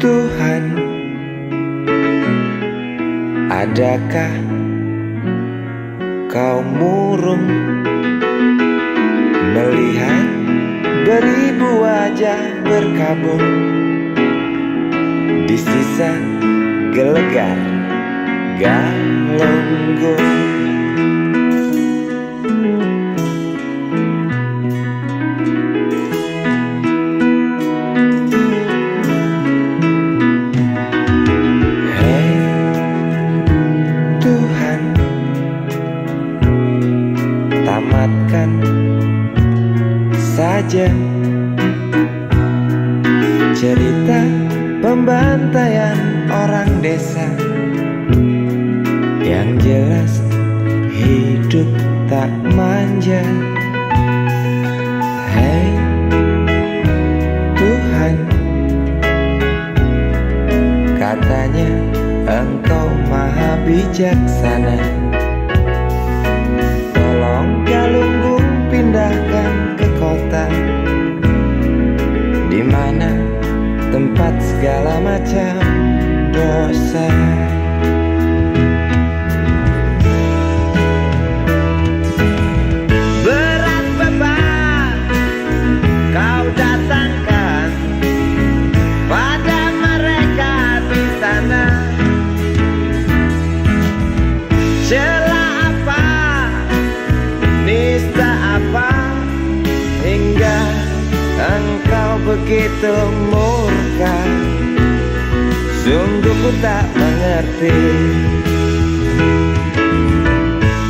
Tuhan, adakah kau murung melihat beribu wajah berkabung di sisa gelegar Galunggung? Tamatkan saja cerita pembantaian orang desa. Yang jelas hidup tak manja. Hei Tuhan, Engkau maha bijaksana. Tolong Galunggung pindahkan ke kota, di mana tempat segala macam dosa. Berat beban kau datangkan pada mereka di sana. Celah apa, nista apa, hingga engkau begitu murka. Sungguh ku tak mengerti.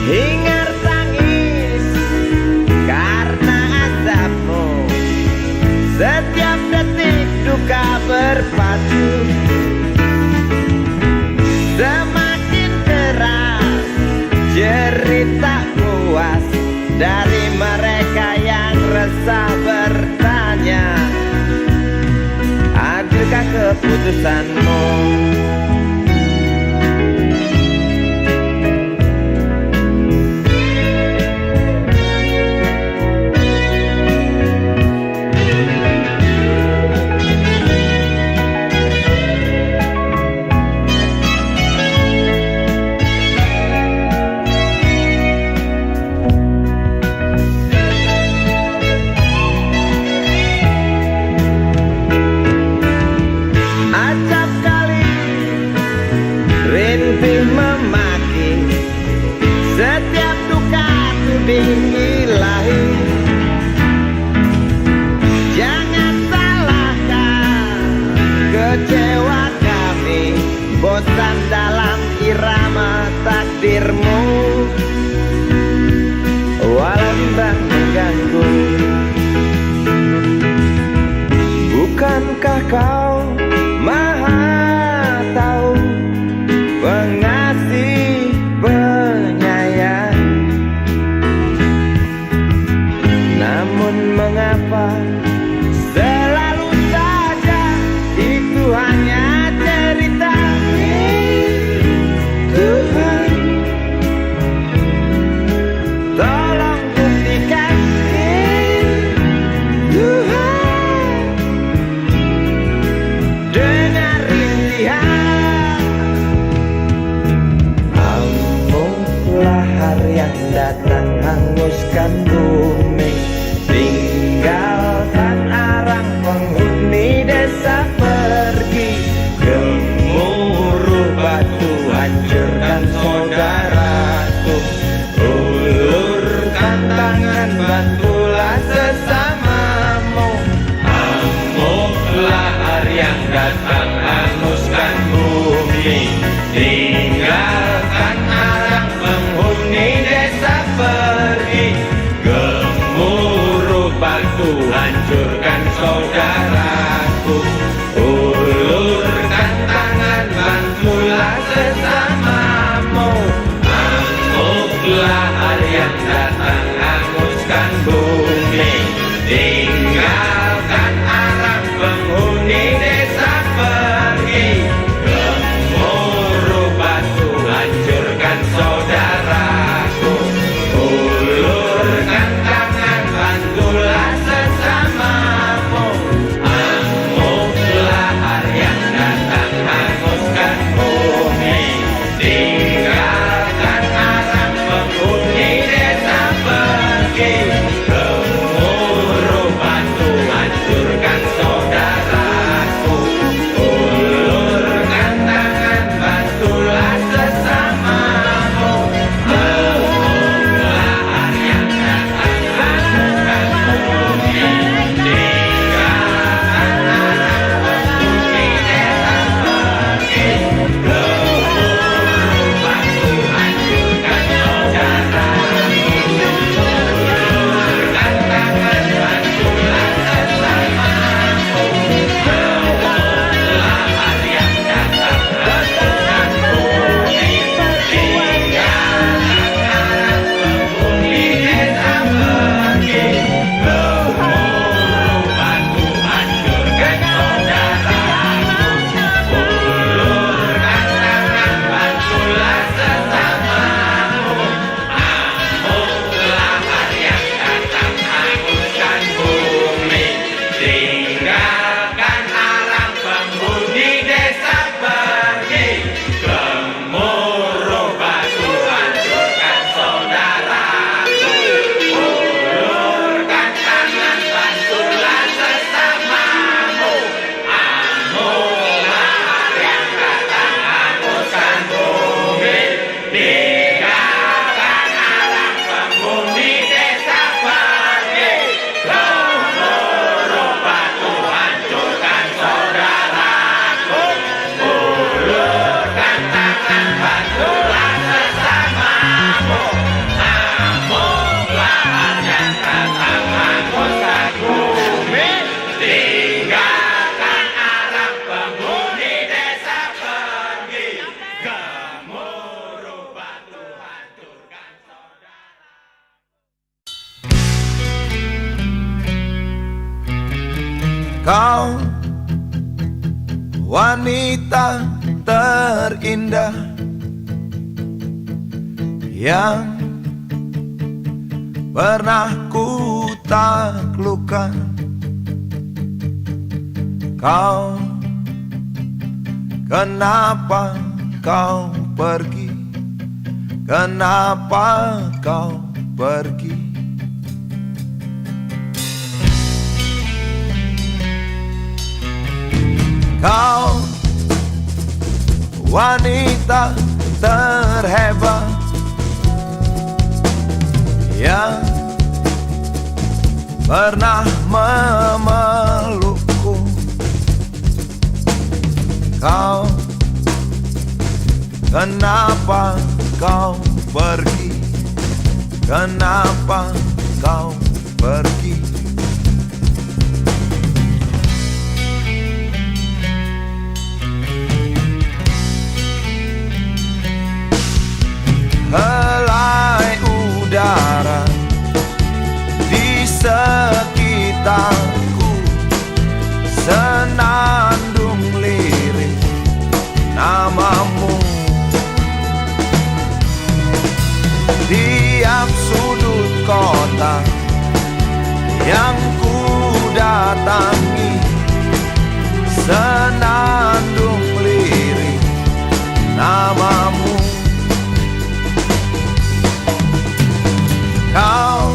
Hingar tangis karena azabmu, setiap detik duka berpacu. Semakin keras cerita puas dari mereka yang resah bertanya, adilkah keputusanmu? Acap kali rintih memaki, setiap duka tuding ilahi. Jangan salahkan kecewa kami, bosan dalam irama takdirmu. Walau bimbang mengganggu, bukankah kau Maha tahu, pengasih, penyayang? Namun mengapa selalu saja itu hanya cerita? Tuhan, tolong buktikan. Tuhan, dengar rintihan. Amuklah hari yang datang hanguskan bumi, tinggalkan arang penghuni desa pergi. Gemuruh batu hancurkan saudaraku, ulurkan tangan bantulah sesamamu. Amuklah hari yang datang hanguskan bumi, tinggalkan arang penghuni desa pergi. Gemuruh batu hancurkan saudaraku, ulurkan tangan bantulah sesamamu. Amuklah hari yang datang hanguskan bumi, tinggalkan arang penghuni desa pergi. Kau wanita terindah yang pernah ku taklukkan. Kau, kenapa kau pergi? Kenapa kau pergi? Kau wanita terhebat yang pernah memelukku. Kau, kenapa kau pergi? Kenapa kau pergi? Helai udara di sekitarku, senandung lirik namamu. Tiap sudut kota yang ku datangi, senandung lirik namamu. Kau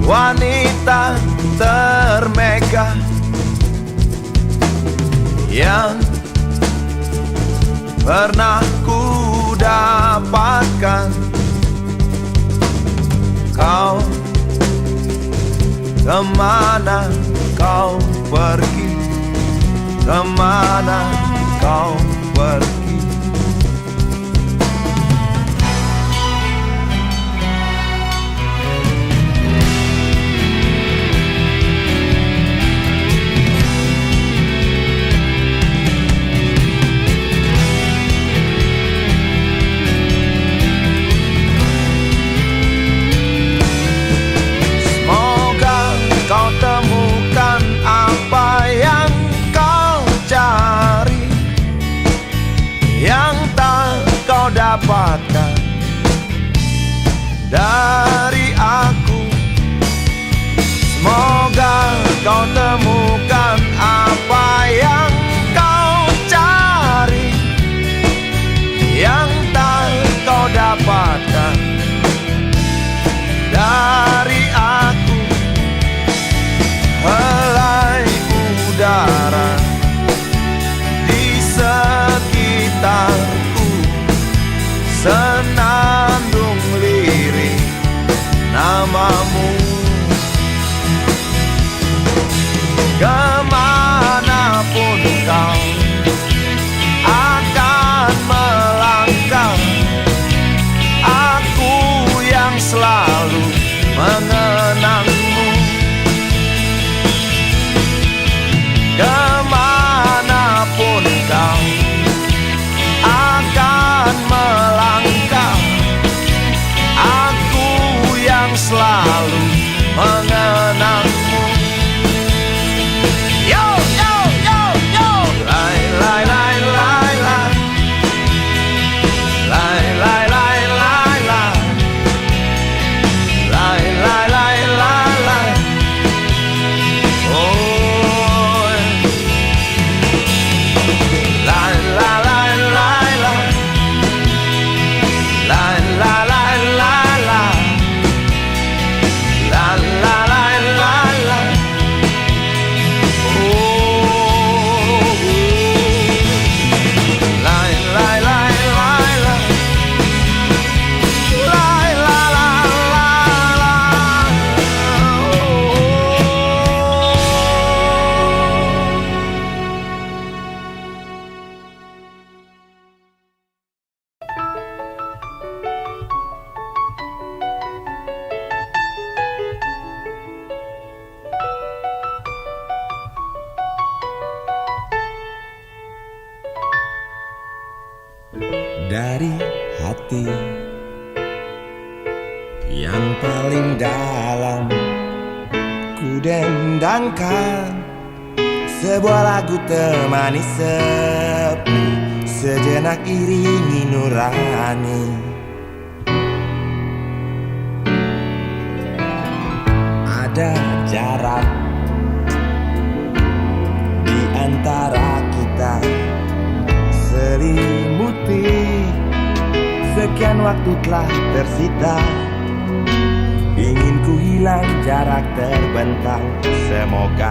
wanita termegah yang pernah ku dapatkan. Kau, kemana kau pergi? Kemana kau pergi? Dapatkan dari aku. Semoga kau temukan apa yang kau cari, yang tak kau dapatkan dari aku. Helai udara di sekitarku, senandung lirik namamu. Kemanapun kau akan melangkah, aku yang selalu mengenangmu. Kemanapun kau akan melangkah, aku yang selalu mengenangmu. Yo, yo, yo, yo. Lai, lai, lai, lai, lai. Lai, lai, lai, lai, lai. Lai, lai, lai, lai, lai. Oh, lai, lai, lai, lai, lai. La la la la la, la la la la la. Oh, la la la la la, la la la la la. Dari hati yang paling dalam, ku dendangkan sebuah lagu temani sepi, sejenak iringi nurani. Ada jarak di antara kita, selimuti sekian waktu telah tersita. Ingin ku hilang jarak terbentang, semoga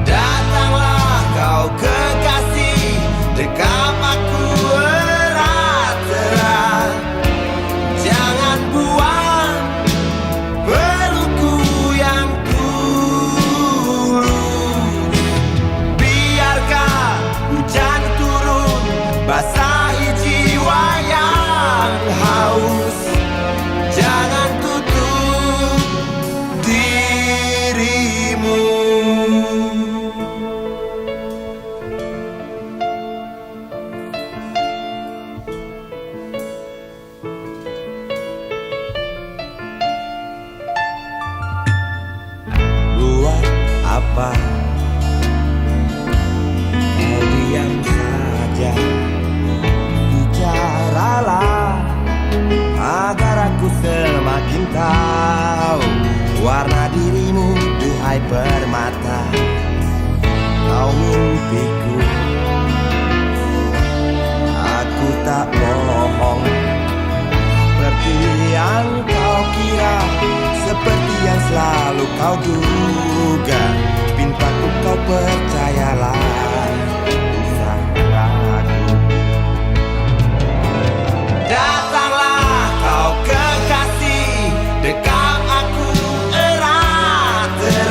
datanglah kau kekasih, dekap aku erat-erat. Jangan buang pelukku yang tulus, biarkan hujan turun basahi jiwa yang haus. Jangan tutup dirimu. Buat apa kau diam saja? Bicaralah agar aku semakin tahu warna dirimu, duhai permata. Kau mimpiku, aku tak bohong. Seperti yang kau kira, seperti yang selalu kau duga, pintaku kau percayalah, usah ragu. Datanglah kau kekasih, dekap aku erat-erat.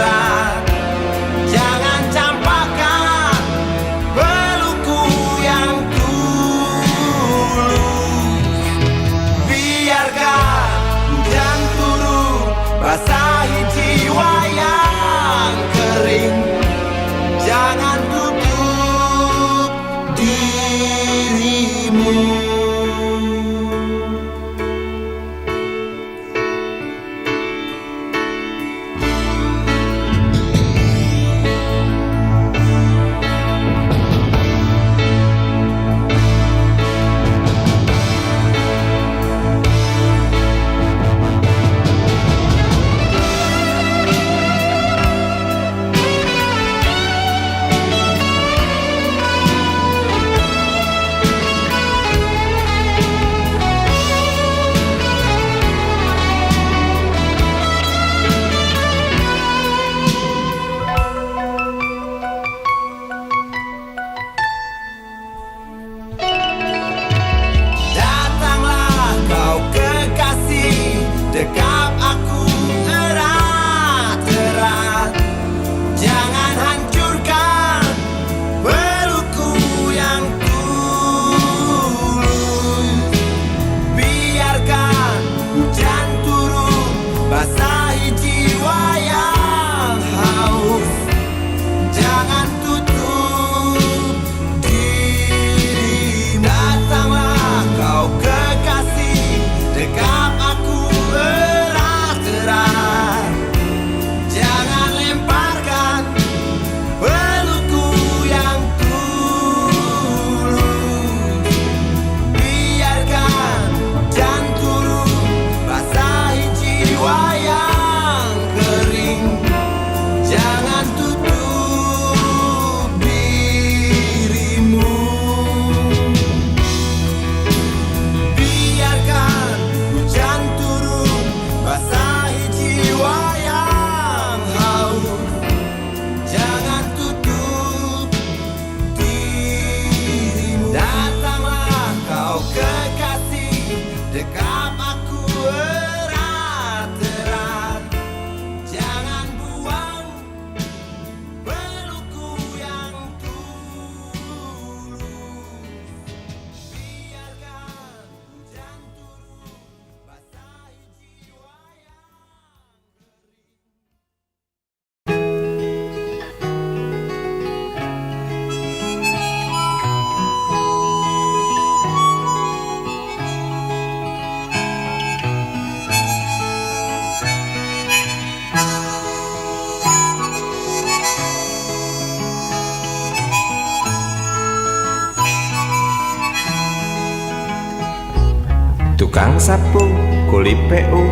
Tukang sapu, kuli PU,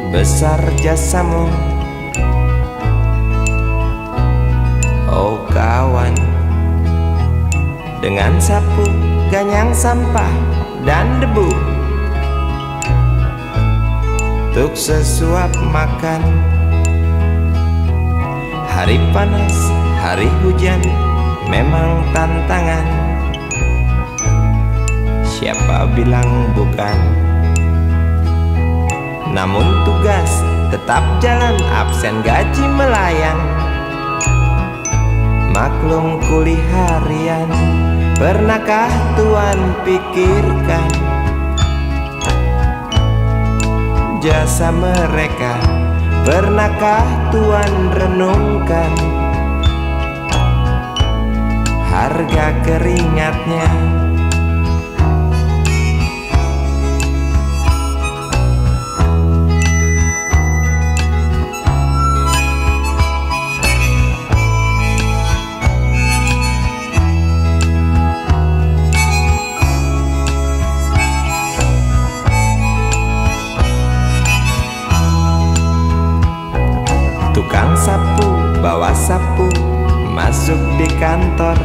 besar jasamu. Oh kawan, dengan sapu, ganyang sampah dan debu, untuk sesuap makan. Hari panas, hari hujan, memang tantangan. Siapa bilang bukan? Namun tugas tetap jalan, absen gaji melayang. Maklum kuli harian, pernahkah Tuan pikirkan jasa mereka? Pernahkah Tuan renungkan harga keringatnya? Tukang sapu, bawa sapu, masuk di kantor,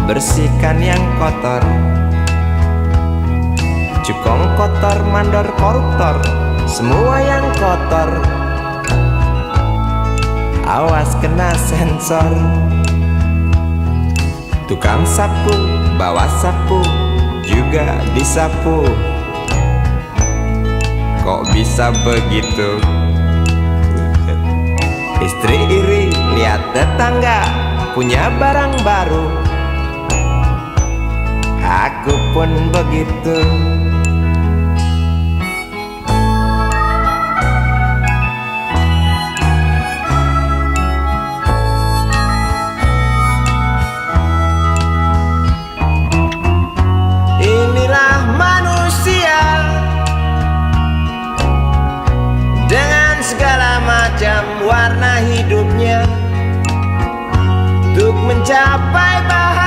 bersihkan yang kotor. Cukong kotor, mandor, koruptor, semua yang kotor, awas kena sensor. Tukang sapu, bawa sapu, juga disapu. Kok bisa begitu? Istri iri lihat tetangga punya barang baru, aku pun begitu. Inilah manusia dengan segala macam warna hidupnya, untuk mencapai bahagia